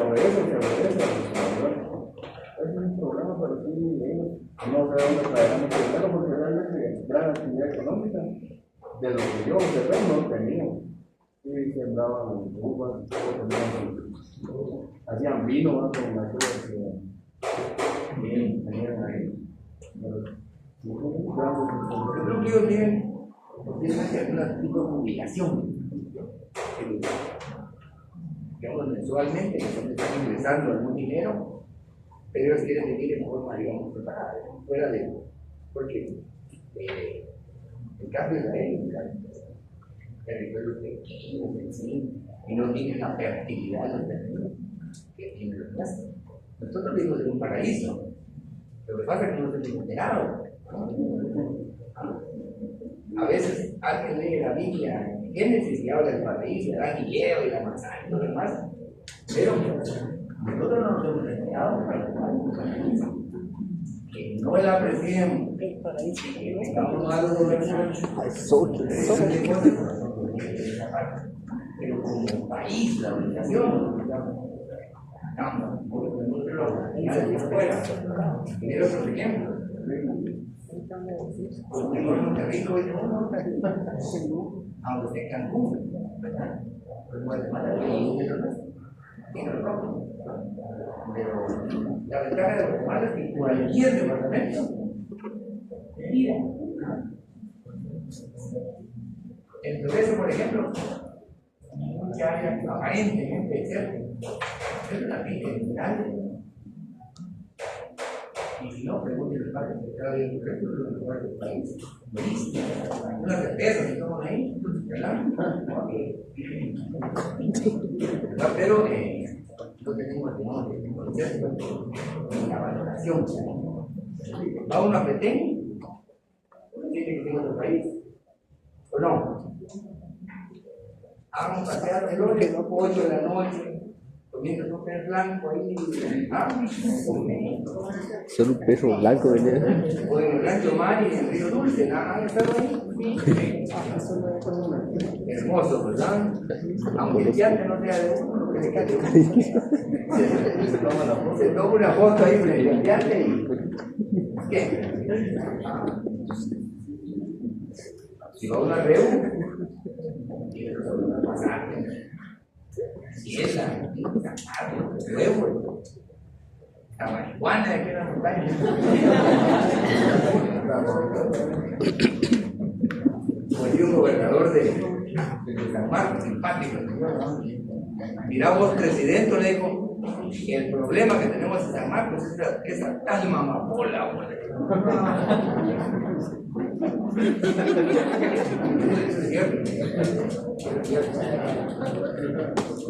G: obedece. Es un problema, pero sí, ellos no sé dónde traerán el dinero, porque realmente gran actividad económica, de lo que yo observé, no tenían. Sí, sembraban uvas, hacían vino con las uvas que tenían ahí.
A: Yo creo que ellos tienen algún tipo de obligación. Digamos, mensualmente, están ingresando algún dinero, pero ellos quieren vivir en forma, digamos, preparada, fuera de. Porque el cambio de la ley, territorios pequeños, en sí, y no tienen la fertilidad de los terrenos que tienen los demás. Nosotros vivimos en un paraíso. Lo que pasa es que no nos hemos enterado. A veces alguien lee la Biblia en Génesis y habla del paraíso, Adán y Eva y la manzana y lo demás, pero nosotros no nos hemos enterado. que no la apreciemos, que tengamos algo de pero como país, la obligación, primero otro ejemplo. Porque no es Monterrico, aunque esté en Cancún, ¿verdad? Pues Guatemala tiene el rojo. Pero la ventaja de Guatemala es que cualquier departamento mira. El progreso, por ejemplo, mucha área aparentemente cerca, es una pinta grande. Y si no, pregunten el parque central del progreso, es un lugar del país. Unas certezas que estamos ahí, ¿verdad? Pero no tenemos el concepto de la valoración. Va uno a Petén, tiene que ser otro país. ¿O no? Vamos a pasear de lunes, 8 de la noche, comiendo un pez blanco ahí.
F: Solo un perro blanco venía.
A: O en el Rancho Mar y en el Río Dulce, nada más estado ahí. Hermoso, ¿verdad? Aunque el yate no sea de uno, lo que se cae. Se toma una foto ahí frente al yate y. ¿Qué? Si va a una reunión, y le va a pasar. Si es la reunión, la marihuana de aquella montaña. Pues un gobernador de San Marcos, simpático. Mira vos, presidente, le dijo, el problema que tenemos en San Marcos es esa tal mamapola, güey. Es cierto.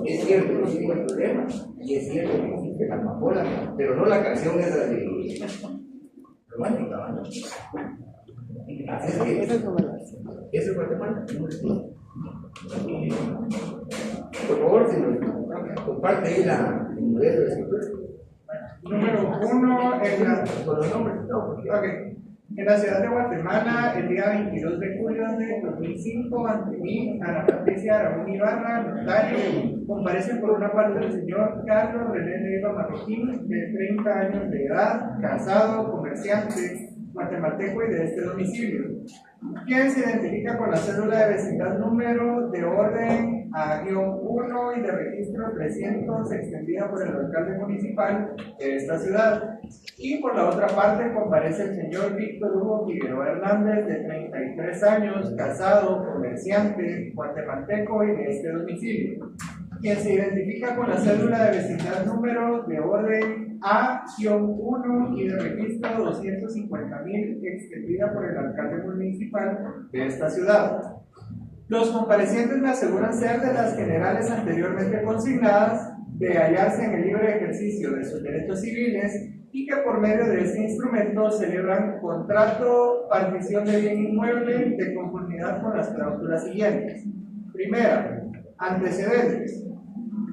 A: Es cierto que tiene el problema y es cierto que existe la amapola, pero no la canción esa de romántica, ¿no? Así es que eso es Guatemala. Por favor, si nos comparte ahí el modelo de escritura.
B: Número 1 en la.
A: Con los nombres y todo.
B: Okay. En la ciudad de Guatemala, el día 22 de julio de 2005, ante mí, Ana Patricia Aragón Ibarra, notario, comparece por una parte el señor Carlos René Leiva Marroquín, de 30 años de edad, casado, comerciante, guatemalteco y de este domicilio, quien se identifica con la cédula de vecindad número de orden A-1 y de registro 300 extendida por el alcalde municipal de esta ciudad. Y por la otra parte comparece el señor Víctor Hugo Figueroa Hernández, de 33 años, casado, comerciante, guatemalteco y de este domicilio, quien se identifica con la cédula de vecindad número de orden A-1 y de registro 250.000 extendida por el alcalde municipal de esta ciudad. Los comparecientes me aseguran ser de las generales anteriormente consignadas, de hallarse en el libre ejercicio de sus derechos civiles y que por medio de este instrumento celebran contrato partición de bien inmueble de conformidad con las cláusulas siguientes. Primera, antecedentes.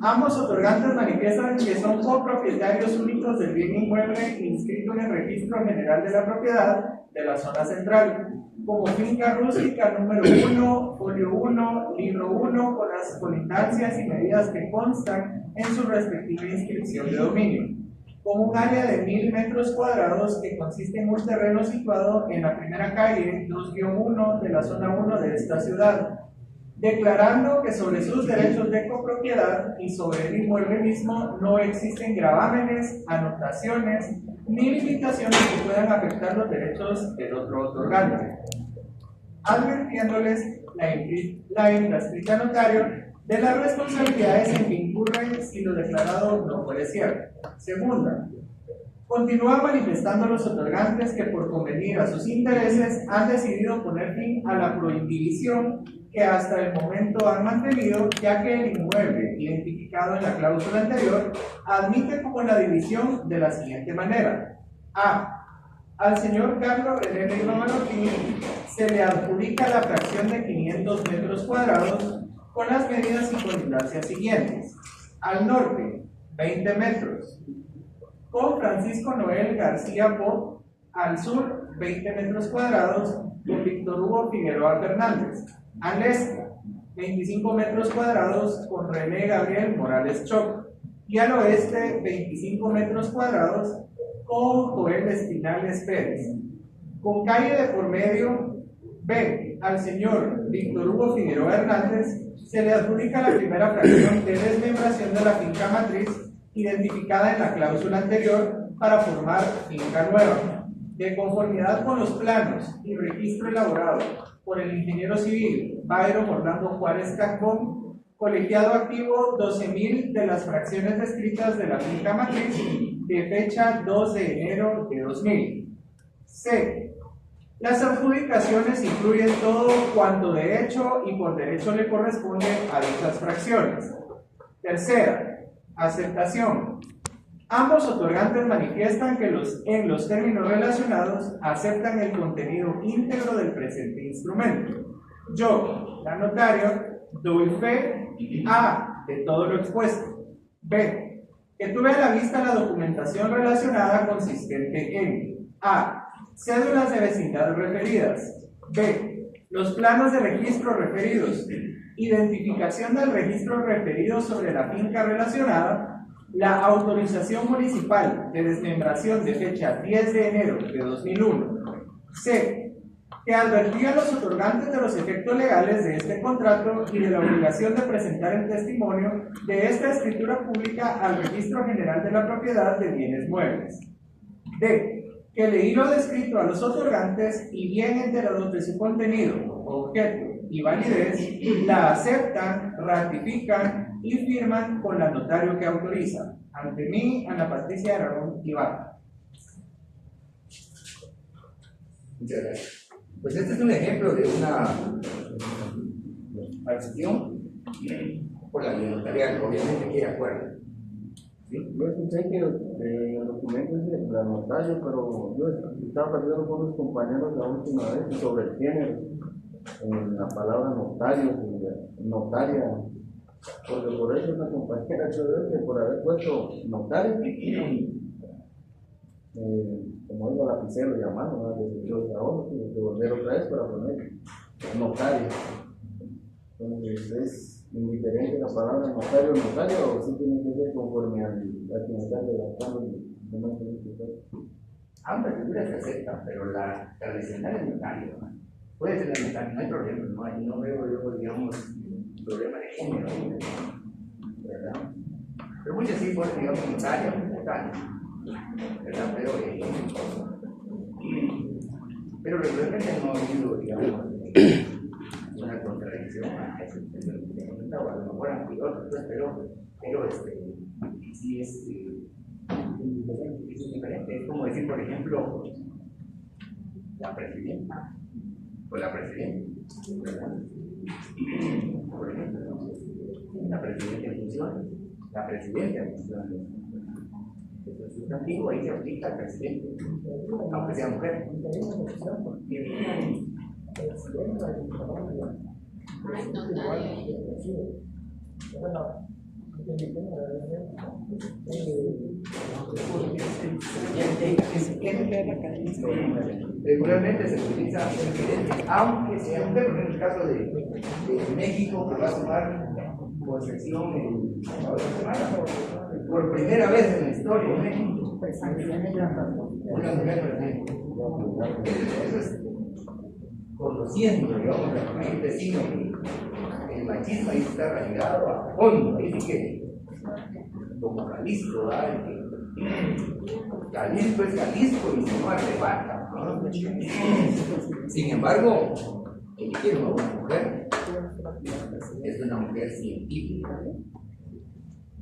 B: Ambos otorgantes manifiestan que son copropietarios únicos del bien inmueble inscrito en el Registro General de la Propiedad de la Zona Central, como finca rústica número 1, folio 1, libro 1, con las colindancias y medidas que constan en su respectiva inscripción de dominio, con un área de 1000 metros cuadrados que consiste en un terreno situado en la primera calle 2-1 de la zona 1 de esta ciudad, declarando que sobre sus derechos de copropiedad y sobre el inmueble mismo no existen gravámenes, anotaciones ni limitaciones que puedan afectar los derechos del otro otorgante, advirtiéndoles la inscrita notario de las responsabilidades en que incurren si lo declarado no fuere cierto. Segunda, continúa manifestando a los otorgantes que por convenir a sus intereses han decidido poner fin a la prohibición que hasta el momento han mantenido, ya que el inmueble identificado en la cláusula anterior admite como la división de la siguiente manera. A. Al señor Carlos René Leiva Marroquín se le adjudica la fracción de 500 metros cuadrados con las medidas y colindancias siguientes. Al norte, 20 metros. Con Francisco Noel García Po, al sur 20 metros cuadrados con Víctor Hugo Figueroa Fernández, al este 25 metros cuadrados con René Gabriel Morales Choc y al oeste 25 metros cuadrados con Joel Espinales Pérez, con calle de por medio. B. Al señor Víctor Hugo Figueroa Hernández se le adjudica la primera fracción de desmembración de la finca matriz identificada en la cláusula anterior para formar finca nueva, de conformidad con los planos y registro elaborado por el ingeniero civil Byron Orlando Juárez Cacbón, colegiado activo 12.000 de las fracciones descritas de la finca matriz de fecha 2 de enero de 2000. C. Las adjudicaciones incluyen todo cuanto de hecho y por derecho le corresponde a dichas fracciones. Tercera, aceptación. Ambos otorgantes manifiestan que en los términos relacionados aceptan el contenido íntegro del presente instrumento. Yo, la notario, doy fe A de todo lo expuesto. B. Que tuve a la vista la documentación relacionada consistente en A. Cédulas de vecindad referidas. B. Los planos de registro referidos. Identificación del registro referido sobre la finca relacionada. La autorización municipal de desmembración de fecha 10 de enero de 2001. C. Que advertía a los otorgantes de los efectos legales de este contrato y de la obligación de presentar el testimonio de esta escritura pública al Registro General de la Propiedad de Bienes Muebles. D. Que leí lo descrito a los otorgantes y bien enterados de su contenido, objeto y validez, la aceptan, ratifican y firman con la notario que autoriza. Ante mí, Ana Patricia Aragón Ibarra.
A: Muchas gracias. Pues este es un ejemplo de una acción por la ley notarial, obviamente que acuerdo.
G: ¿Sí? Yo escuché que el documento es de la notario, pero yo estaba platicando con los compañeros la última vez sobre el género en la palabra notario, notaria, porque por eso una compañera yo veo que por haber puesto notario, como digo lapicero y a mano, ¿no? Desechó esa hoja, tuve que volver otra vez para poner notario. Entonces es indiferente la palabra notario o sí tiene que ser conforme a quien está redactando el documento.
A: Ambas figuras se aceptan, pero la tradicional es notario, ¿no? Puede ser la notario, no hay problema, no veo yo, digamos, problema de género, ¿verdad? Pero muchas sí pueden, digamos, notario, ¿verdad? Pero realmente no ha habido, digamos, una contradicción a eso, o a lo mejor anterior, pero sí es diferente. Es como decir, por ejemplo, la presidenta o la presidenta, ¿verdad? Por ejemplo, la presidenta en funciones, la presidenta en funciones. Eso es sustantivo, ahí se aplica al presidente, aunque sea mujer. Regularmente se utiliza presidente, aunque sea mujer, pero en el caso de México, que va a tomar posesión por primera vez en la historia de México, una mujer presidente. Eso es conociendo, digamos, el vecino, el machismo ahí está arraigado a fondo. Ahí sí que, como Jalisco, ¿verdad? Jalisco es Jalisco y se no arrebata, ¿no? Sin embargo, eligieron a una mujer, es una mujer científica,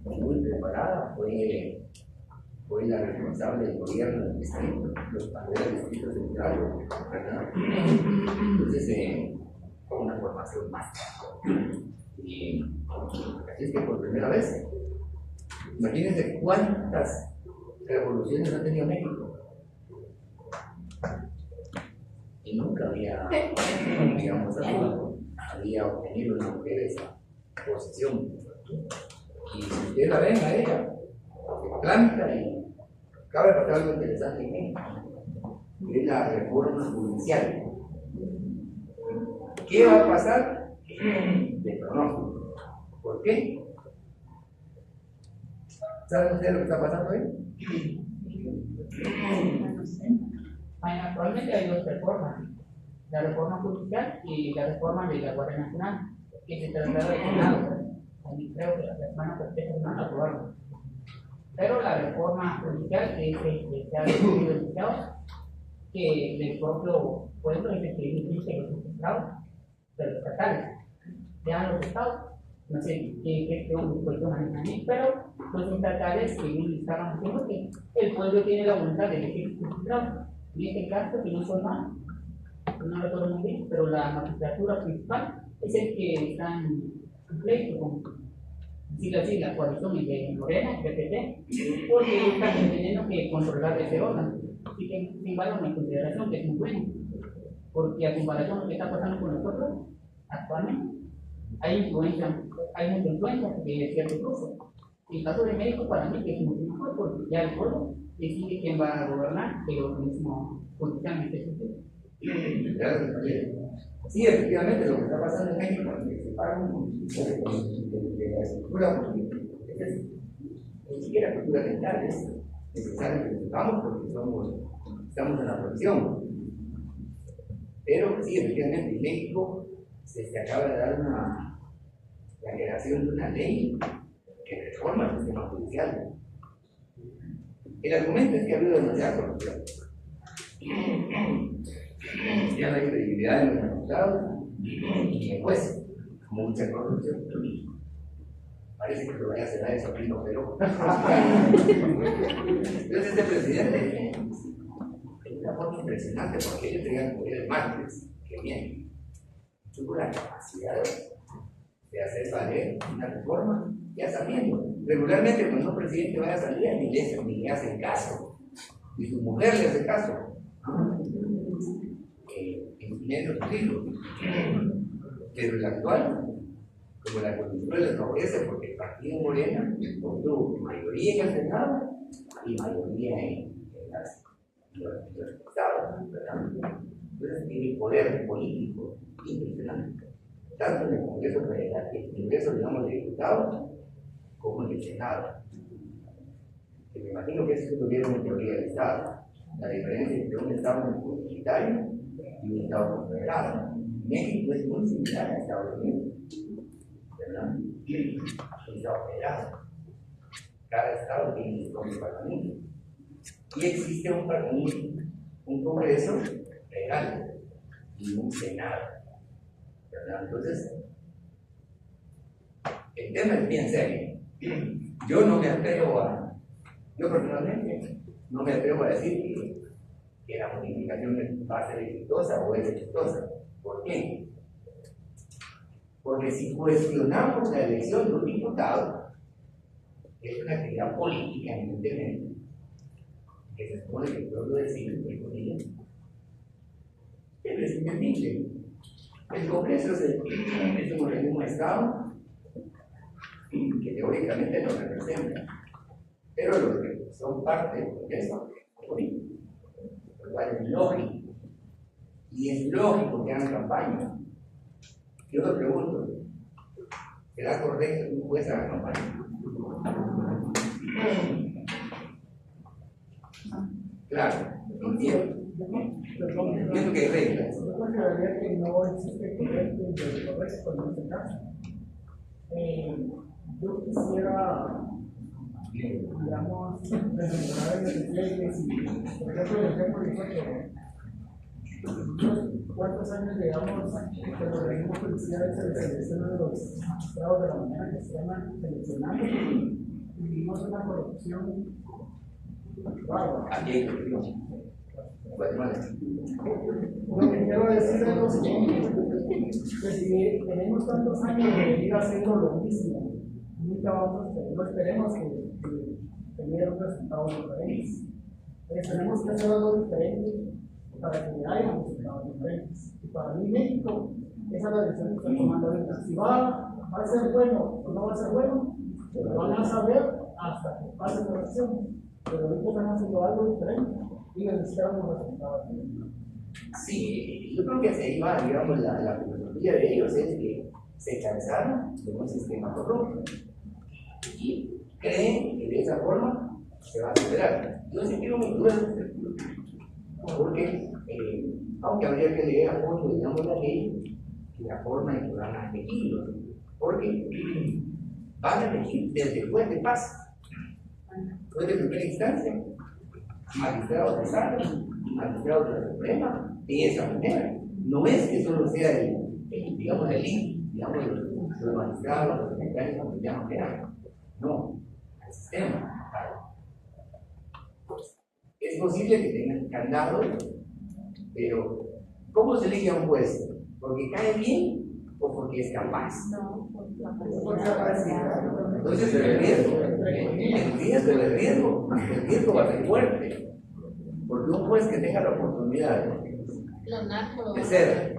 A: muy preparada, fue la responsable del gobierno del distrito, los padres distritos centrales, ¿verdad? Entonces, con una formación más. Y así es que por primera vez, imagínense cuántas revoluciones ha tenido México. Y nunca había, digamos, había obtenido una mujer esa posición. Y si ustedes la ven a ella, se planta y acaba de pasar algo interesante en México. es la reforma judicial. ¿Qué va a pasar? De pronóstico. ¿Por qué? ¿Saben ustedes lo que está pasando ahí?
C: Actualmente hay dos reformas, la reforma judicial y la reforma de la Guardia Nacional, que se traslada al Senado. A mí creo que la semana perfecta no la aprobaron. Pero la reforma judicial es que se ha denunciado que el propio pueblo es el que dice los magistrados de los estatales. Ya los estados, no sé qué puesto manejan ahí, pero los estatales que estaban haciendo que el pueblo tiene la voluntad de elegir sus magistrados. En este caso, si no son más, no recuerdo muy bien, pero la magistratura principal es el que está en pleito con la coalición de Morena, PPT, porque ellos están teniendo que controlar ese órgano. Así que, sin embargo, mi consideración que es muy buena, porque a comparación de lo que está pasando con nosotros actualmente, hay mucha influencia de ciertos grupos. En el caso de México, para mí, que es mucho mejor, porque ya el pueblo decide quién va a gobernar, que los mismos políticamente
A: sí, efectivamente, lo que está pasando en México es que se paga un de la estructura política. Ni siquiera cultura mental es necesario que lo sepamos porque estamos en la profesión. Pero sí, efectivamente, en México se acaba de dar la generación de una ley que reforma el sistema judicial. El argumento es que ha habido demasiada corrupción. Ya no hay credibilidad en los magistrados y en jueces, mucha corrupción. Parece que lo vaya a hacer a eso, pero. Entonces, este presidente es una forma impresionante porque ellos tenían que el martes que viene. Tuvo la capacidad de hacer valer una reforma, ya sabiendo. Regularmente, cuando un presidente vaya a salir, ni le hacen caso, ni su mujer le hace caso. Pero el actual, como la coyuntura les favorece porque el partido Morena obtuvo mayoría en el Senado y mayoría en los estados, ¿verdad? Entonces tiene poder político impresionante, tanto en el Congreso Federal, en el Congreso, digamos, de Diputados, como en el Senado. Que me imagino que eso tuvieron en teoría del Estado. La diferencia entre un Estado comunitario y un Estado confederado. México es muy similar a Estados Unidos, ¿verdad? Un Estado federado. Cada Estado tiene su propio parlamento. Y existe un Congreso legal y un Senado, ¿verdad? Entonces, el tema es bien serio. Yo personalmente no me atrevo a decir que la modificación va a ser exitosa o es exitosa. ¿Por qué? Porque si cuestionamos la elección de un diputado, es una actividad política, evidentemente, que se supone que el pueblo decide qué con ella. Es independiente. El Congreso es un organismo de Estado que teóricamente nos representa, pero los que son parte del Congreso son políticos. Lo cual es lógico. Y es lógico que hagan campaña. Yo me pregunto, ¿será correcto que un juez haga campaña? Claro, entiendo. Entiendo que hay reglas.
B: Yo consideraría que no existe correcto y correcto en este caso. Yo quisiera, digamos, presentar en el que si, por ejemplo, el ejemplo dijo que ¿cuántos años llevamos que los organismos judiciales se seleccionan de los magistrados de la manera que se llaman seleccionando? Y vivimos una corrupción bárbara.
A: Aquí hay corrupción.
B: Lo que quiero decir es lo siguiente, que si tenemos tantos años de venir haciendo lo mismo, nunca no esperemos que tener resultados diferentes. Tenemos que hacer algo diferente para que haya resultados diferentes. Y para mí México, esa es la decisión que está tomando ahorita. Si va a ser bueno o no va a ser bueno, lo van a saber hasta que pase la elección. Pero ahorita están haciendo algo diferente.
H: y necesitamos resultados.
A: Sí, yo creo que se iba, digamos, la filosofía de ellos es que se cansaron de un sistema corrupto y creen que de esa forma se va a superar. Yo sí tengo mis dudas, porque aunque habría que leer a fondo, digamos, la ley y la forma en que van a elegirlos, porque van a elegir desde el juez de paz, juez de primera instancia, magistrados de sala, magistrados de la Suprema, de esa manera. No es que solo sea digamos, digamos, los magistrados, los secretarios, como se llaman, no, el sistema. Es posible que tengan candados, pero ¿cómo se elige a un juez? ¿Porque cae bien o porque es capaz?
D: No,
B: Por capacidad.
A: Entonces el riesgo va a ser fuerte, porque un juez que tenga la oportunidad de ser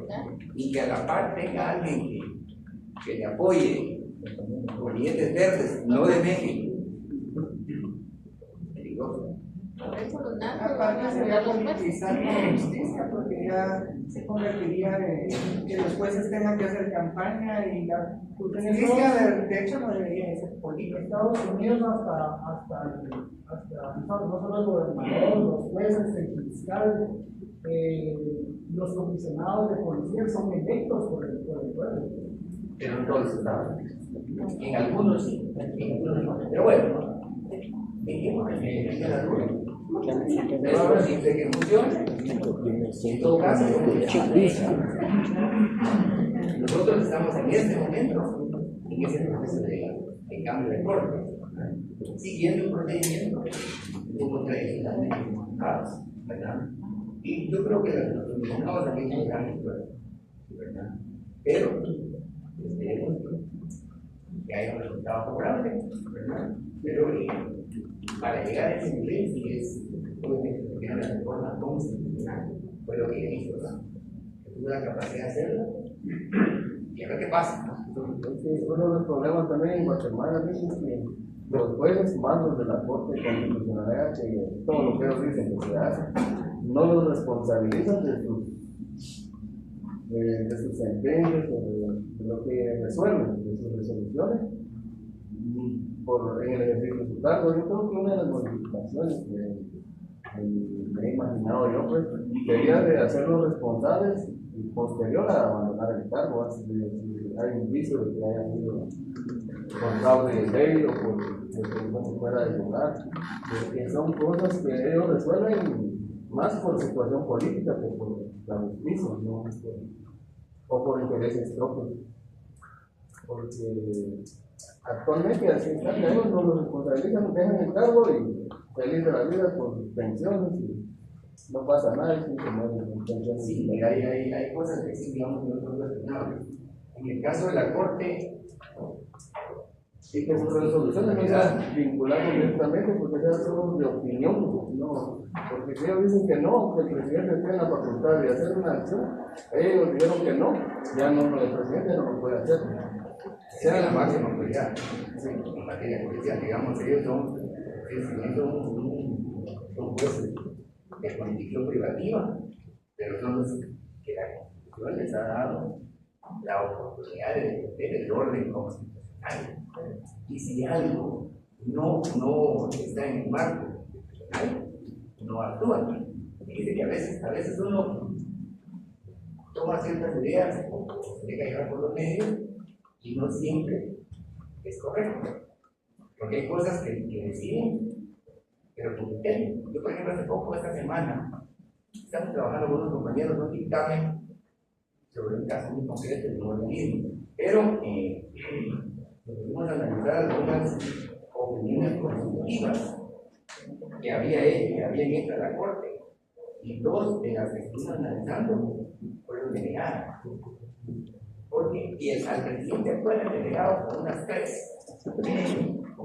A: y que a la par tenga alguien que le apoye con billetes verdes, no de México.
B: Aparte sería politizar la justicia, porque ya se convertiría en que los jueces tengan que hacer campaña y la justicia de hecho no debería ser política.
H: Estados Unidos hasta no solo el gobernador, los jueces, el fiscal, los comisionados de policía son electos por el pueblo.
A: Pero en todos los estados. En algunos sí, en algunos no. Pero bueno, dejemos que la duda. Es posible que funcione. En todo caso, nosotros estamos en este momento en ese proceso de cambio de corte, siguiendo el procedimiento como tradicionalmente mandados, ¿verdad? Y yo creo que los comisionados también son grandes esfuerzos, ¿verdad? Pero esperemos que haya un resultado favorable, ¿verdad? Pero para llegar a ese nivel sí es obviamente porque la reforma constitucional fue lo que hizo, ¿verdad? Que tuvo la capacidad de hacerlo y a ver qué pasa, ¿no?
G: Entonces, uno de los problemas también en Guatemala es que los jueces mandos de la Corte Constitucional, que todo lo que ellos dicen que se hace, no los responsabilizan de sus sentencias, de lo que resuelven, de sus resoluciones, en el ejercicio de su cargo. Yo creo que una de las modificaciones que me he imaginado yo, pues, sería de hacerlos responsables posterior a abandonar el cargo, antes de si hay indicio de que haya sido por fraude de ley o porque no se fuera del lugar, que son cosas que ellos resuelven más por situación política que por la justicia, ¿no? O por intereses propios. Porque actualmente así están, ellos no los responsabilizan, dejan el cargo y feliz de la vida con sus pensiones y no pasa nada, y se mueren pensiones.
A: Sí, hay cosas que sí, digamos, no son cuestionables. En el caso de la Corte,
G: y que sus resoluciones no sean vinculadas directamente porque sean solo de opinión, no, porque si ellos dicen que no, que el presidente tiene la facultad de hacer una acción, ellos dijeron que no, ya no, el presidente no lo puede hacer.
A: sea la máxima autoridad en materia policial, digamos, ellos son jueces de jurisdicción privativa, pero son los que la Constitución les ha dado la oportunidad de defender el orden constitucional. Y si algo no está en el marco constitucional, no actúan. Dice que a veces uno toma ciertas ideas o se deja llevar por los medios y no siempre es correcto. Porque hay cosas que deciden, pero por criterio. Yo, por ejemplo, hace poco, esta semana, estamos trabajando con unos compañeros de un dictamen sobre un caso muy concreto de un organismo, pero nos fuimos a analizar algunas opiniones consultivas que habían hecho a la Corte, y dos de las que estuvimos analizando fueron denegadas. Porque al presidente actual le delegado con unas tres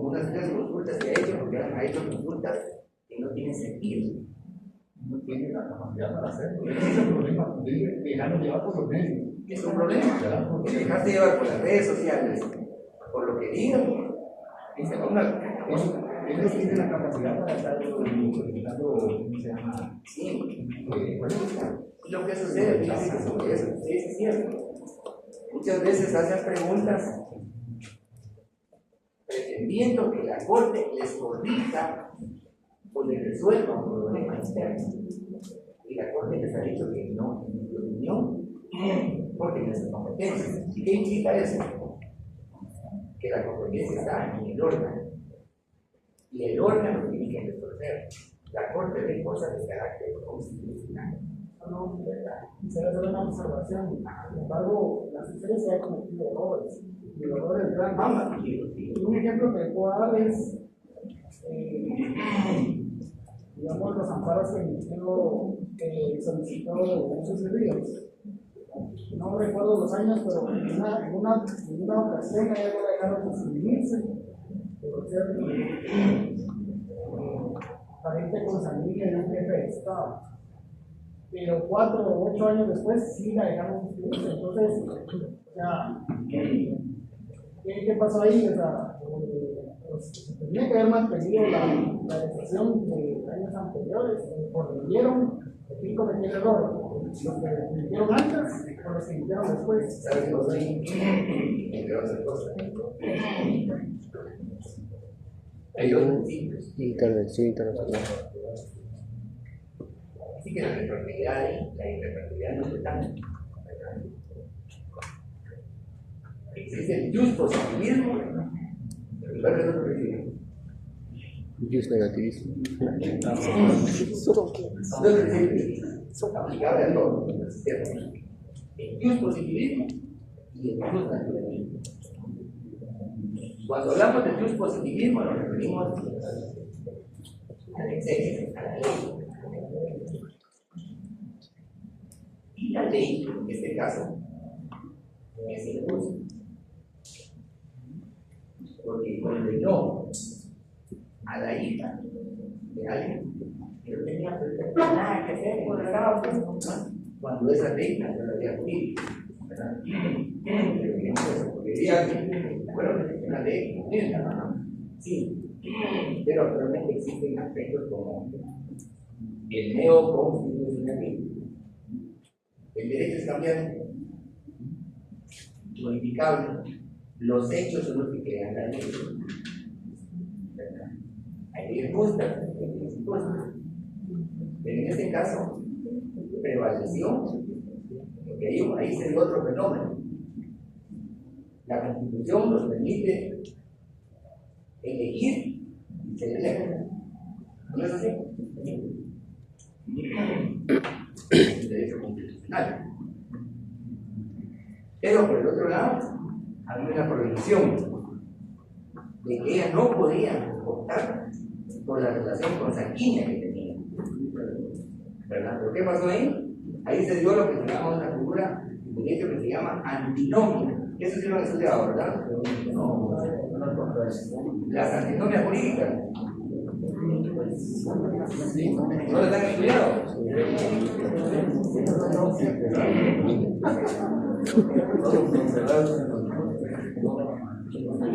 A: consultas que ha hecho, porque ha hecho consultas que no tienen sentido.
E: No tiene la capacidad para hacerlo. Ese es el problema, dejarnos llevar por los medios.
A: Es un problema, ¿verdad? Porque dejarse llevar por las redes sociales, por lo que digan, y se ponga
E: ellos tienen la capacidad para estar comunicando, ¿cómo se llama?
A: Sí, lo que sucede, fíjense sobre eso, sí, es cierto. Muchas veces hacen preguntas pretendiendo que la Corte les corrija o les resuelva un problema externo. Y la Corte les ha dicho que no, en mi opinión, porque no es competencia. ¿Y qué implica eso? Que la competencia está en el órgano. Y el órgano tiene que resolver. La Corte ve cosas de carácter constitucional.
H: No, quisiera hacer una observación. Sin embargo, las mujeres se han cometido errores. Y errores grandes. Un ejemplo que puedo dar es, digamos, los amparos que emitió, solicitó Jesús de Ríos. No recuerdo los años, pero en una ocasión ella no dejaron de suscribirse por ser pariente consanguínea de un jefe de Estado. Pero 4 o 8 años después sí la dejaron suscribirse. Entonces, o sea, ¿qué pasó ahí? O sea, pues, tenía que haber mantenido la decisión de años anteriores, corrigieron, ¿quién cometió el error? Los que emitieron antes o los que emitieron después.
A: ¿Sabes qué cosa? Entre otras cosas. Hay dos principios.
F: Intervención internacional.
A: Así que la retroactividad no fue tan. Existe el just positivismo, pero igual es otro principio.
F: Just negativismo.
A: Dos principios aplicables a todos los sistemas. El just positivismo y el just naturalismo. Cuando hablamos de just positivismo nos referimos al exceso, a la ley. Y la ley, en este caso, es injusta. Porque condenó a la hija de alguien que no tenía nada que hacer con el Estado, cuando esa ley no la había cumplido. Porque diría que, bueno, es una ley cumplida, sí, pero actualmente existen aspectos como el neoconstitucionalismo. El derecho es cambiante, modificable. Los hechos son los que crean la ley. Hay leyes justas, hay leyes injustas. Pero en este caso, prevaleció, porque ahí se dio otro fenómeno. La Constitución nos permite elegir y se elige. ¿No es así? Es un derecho constitucional. Pero por el otro lado, había una prohibición de que ella no podía optar por la relación consanguínea que tenía. ¿Verdad? ¿Pero qué pasó ahí? Ahí se dio lo que se llama una figura de derecho que se llama antinomia. Eso sí lo han estudiado, ¿verdad? No. Las antinomias jurídicas. ¿No las han estudiado?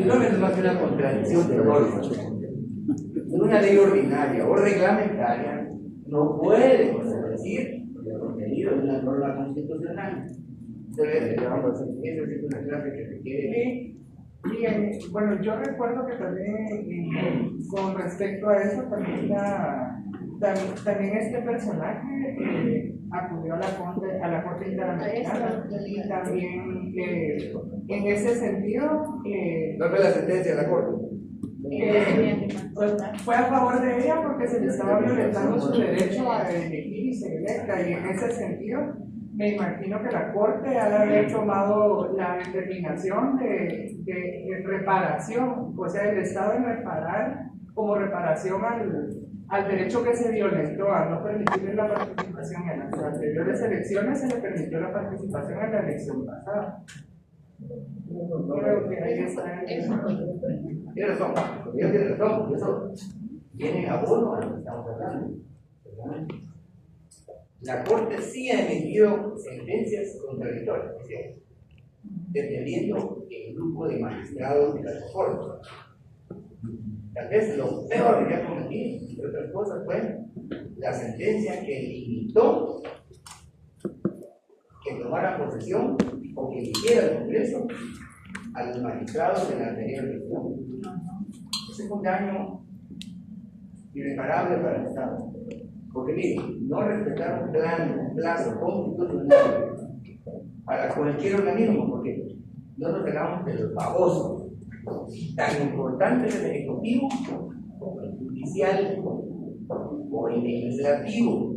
A: No es más que una contradicción de normas. Una ley ordinaria o reglamentaria no puede contradecir el contenido de una norma constitucional. Entonces, eso es una clase que requiere.
B: Bien, bueno, yo recuerdo que también con respecto a eso, también este personaje acudió a la Corte Interamericana y también en ese sentido
A: ¿No fue la sentencia de la Corte?
B: fue a favor de ella porque se le estaba violentando su derecho a elegir y ser electa, y en ese sentido me imagino que la Corte ha de haber tomado la determinación de reparación, o sea, el Estado de reparar como reparación al derecho que se violentó, a no permitirle la participación en las anteriores elecciones. Se le permitió la participación en la elección pasada. Creo que ahí está.
A: Tiene razón, tiene razón, eso viene a abono a lo que estamos hablando. La Corte sí ha emitido sentencias contradictorias, defendiendo el grupo de magistrados de la Corte. Tal vez lo peor que ha cometido, entre otras cosas, fue la sentencia que limitó que tomara posesión o que eligiera el Congreso a los magistrados de la anterior gestión. Ese fue un daño irreparable para el Estado. Porque miren, no respetaron plazo constitucional para cualquier organismo, porque no nos hagamos de los babosos. Tan importante es el Ejecutivo como el Judicial o el Legislativo.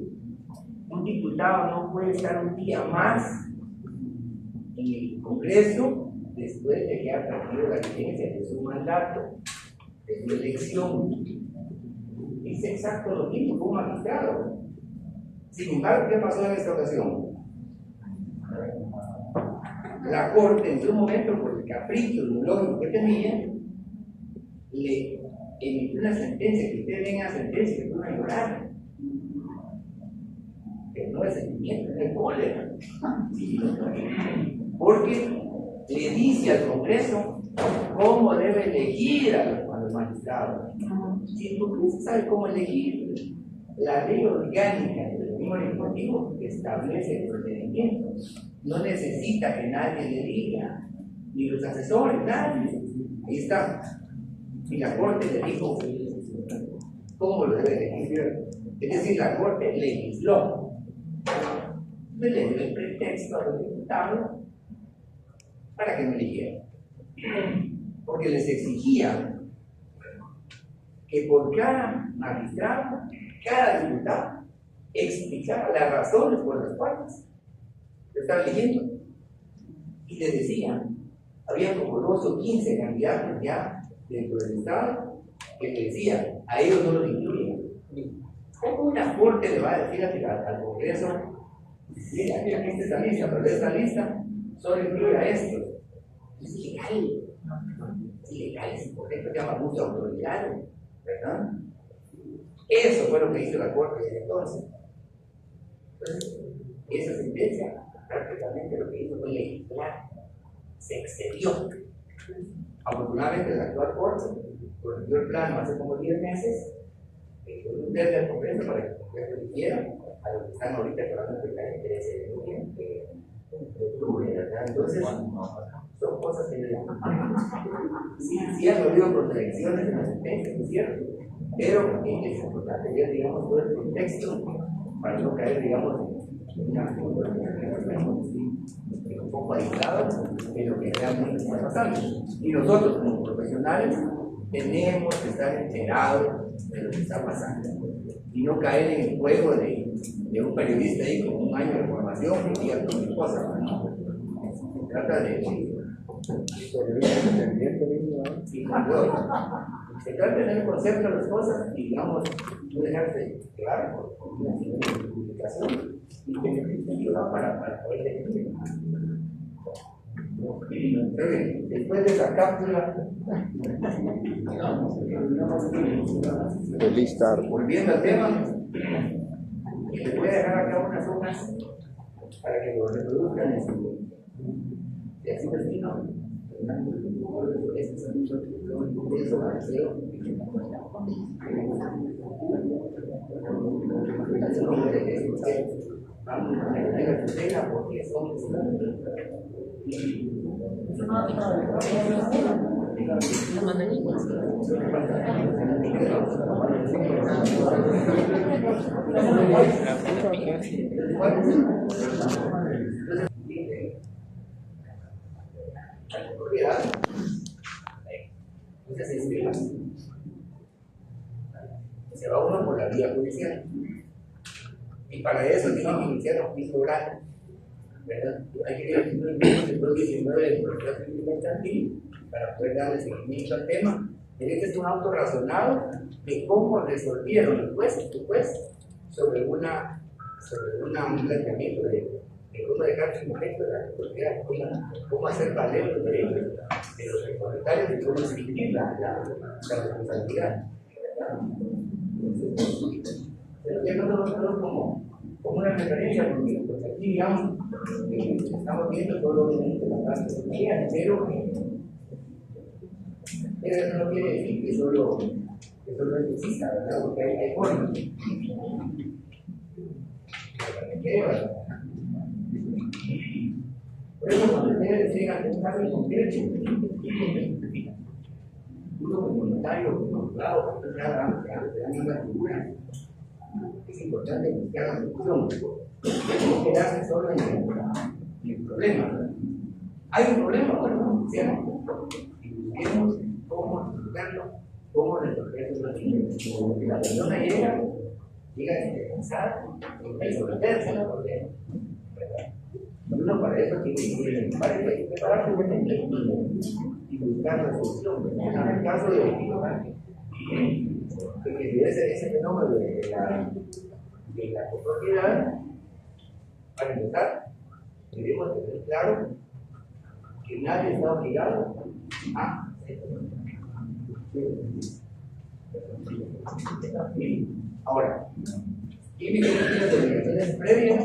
A: Un diputado no puede estar un día más en el Congreso después de que ha perdido la vigencia de su mandato, de su elección. Es exacto lo mismo con un magistrado. Sin embargo, ¿qué pasó en esta ocasión? La Corte, en su momento, por el capricho ideológico que tenía, le emitió una sentencia, que ustedes ven la sentencia, que fue una llorada. Que no es sentimiento, es cólera. Sí, porque le dice al Congreso cómo debe elegir a los magistrados. Si el Congreso sabe cómo elegir, la ley orgánica del mismo Ejecutivo establece el procedimiento. No necesita que nadie le diga, ni los asesores, nadie. Ahí está. Y la Corte le dijo cómo lo debe elegir. Es decir, la Corte legisló. Le dio el pretexto a los diputados para que no eligieran. Porque les exigía que por cada magistrado, cada diputado, explicara las razones por las cuales lo estaba eligiendo. Y les decía, había como 2 o 15 candidatos ya dentro del Estado que le decían, a ellos no los incluyen. ¿Cómo una Corte le va a decir al Congreso, mira, aquí está esta lista, pero de esta lista solo incluye a estos? Es ilegal. Es ilegal, es incorrecto, se llama abuso de autoridad, ¿verdad? Eso fue lo que hizo la Corte desde entonces. Entonces, esa sentencia prácticamente lo que hizo fue legislar, se excedió. Afortunadamente, la actual Corte corrigió el plano hace como 10 meses, dio luz verde al Congreso para que el Congreso eligiera a los que están ahorita que van a aplicar el 13 de octubre, ¿verdad? Entonces, son cosas que sí han habido contradicciones en la sentencia, es cierto, pero es importante ver, digamos, todo el contexto para no caer, digamos, en un poco aislados de lo que realmente está pasando. Y nosotros, como profesionales, tenemos que estar enterados de lo que está pasando y no caer en el juego de un periodista ahí con un año de formación que diga cualquier cosa. Se trata de se trata de tener concepto de las cosas y, digamos, no dejarse llevar por una publicación y tener que ayudar para poder definir. Después de esa cápsula,
F: Feliz tarde.
A: volviendo al tema, les voy a dejar acá unas hojas para que lo reproduzcan en su destino. Vamos a tener la tutela porque son entonces se inscriban. Se va uno por la vía judicial. Y para eso tienen que iniciar un juicio oral, ¿verdad? Hay que ir al 19 del proceso civil mercantil para poder darle seguimiento al tema. Este es un auto razonado de cómo resolvieron el juez sobre un planteamiento de cómo dejar su momento de la autoridad, cómo hacer valer los derechos de los propietarios y cómo distribuir la responsabilidad. Pero ya nosotros como una referencia, porque pues aquí, digamos, estamos viendo todo lo que dice la parte de pero eso no quiere decir que solo Eso no es que exista, ¿verdad? Porque hay formas. Por eso cuando ustedes llegan a un caso concreto, uno como voluntario, como abogado, te dan una figura. Es importante buscar la solución. No quedarse solo en el problema. ¿Hay un problema? Bueno, y busquemos cómo resolverlo, cómo resolverlo. Porque la persona llega a pensar en resolverse el problema. Uno para eso tiene que prepararse y buscar la solución. En el caso de ese fenómeno de la copropiedad, para empezar, debemos tener claro que nadie está obligado a ahora, ¿quién me conoce las obligaciones previas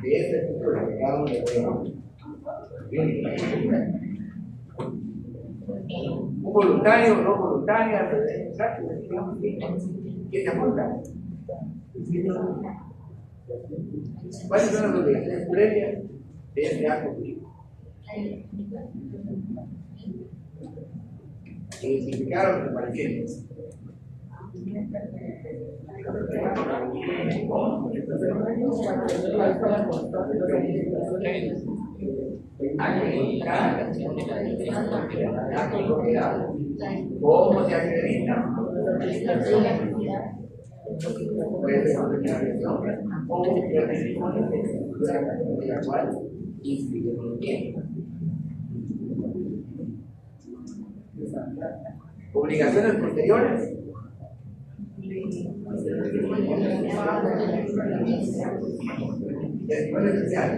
A: de este tipo de cada uno de los un voluntario o no voluntaria, ¿quién te apunta? ¿Cuáles son las obligaciones previas de este acto jurídico? Identificaron los pareceres. ¿Cómo se acredita? Puede ser una declaración o una testimonio de la cual inscribe con tiempo. Obligaciones posteriores. Testimonio especial.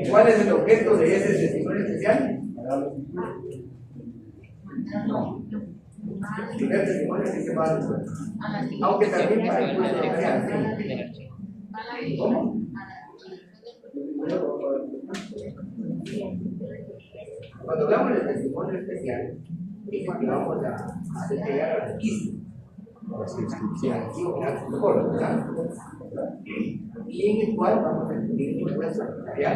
A: ¿Cuál es el objeto de ese testimonio especial? El primer testimonio sí se va después. Aunque también para el juicio especial. ¿Cómo? Cuando hablamos de testimonio especial, es que vamos a hacer llegar al registro. Y en el cual vamos a definir el impuesto empresarial.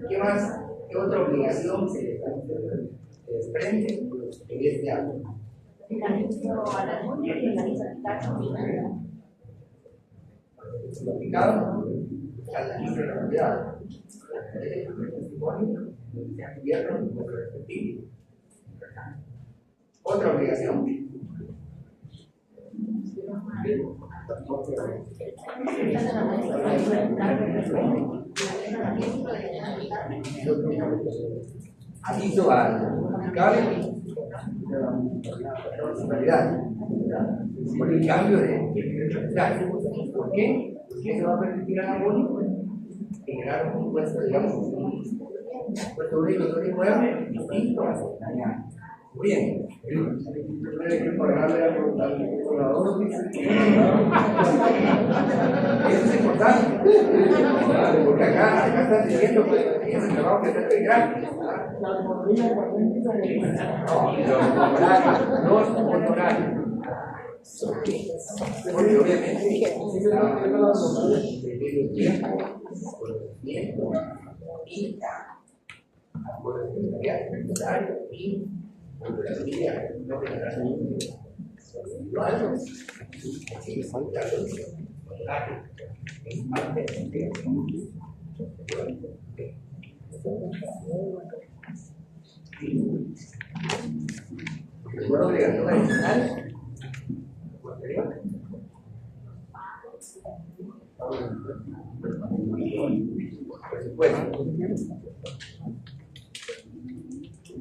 A: ¿Qué más? ¿Qué otra obligación se desprende en este acto?
D: El anuncio a la Junta y el aviso al caso.
A: Aplicado al registro de la propiedad. El testimonio se ha cubierto en nuestro respectivo. Otra obligación. Aviso al aplicable la municipalidad por el cambio de propietario. ¿Por qué? Porque eso va a permitir a la UNI generar un impuesto, digamos, un impuesto único de un inmueble distinto a la. Muy bien. Tiene que pagarle al poblador. Eso es importante. Porque acá están diciendo que es el trabajo que está gratis. Los honorarios. Porque obviamente el tiempo, conocimiento y no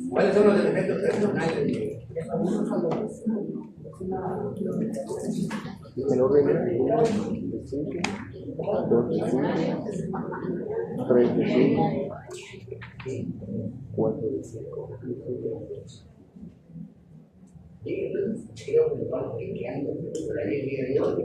A: ¿cuáles son los elementos personales?
F: El orden de 5, 2 de 5, 3 de 5, 4 de 5.
A: Y entonces creo que vamos quedando por ahí el día de hoy.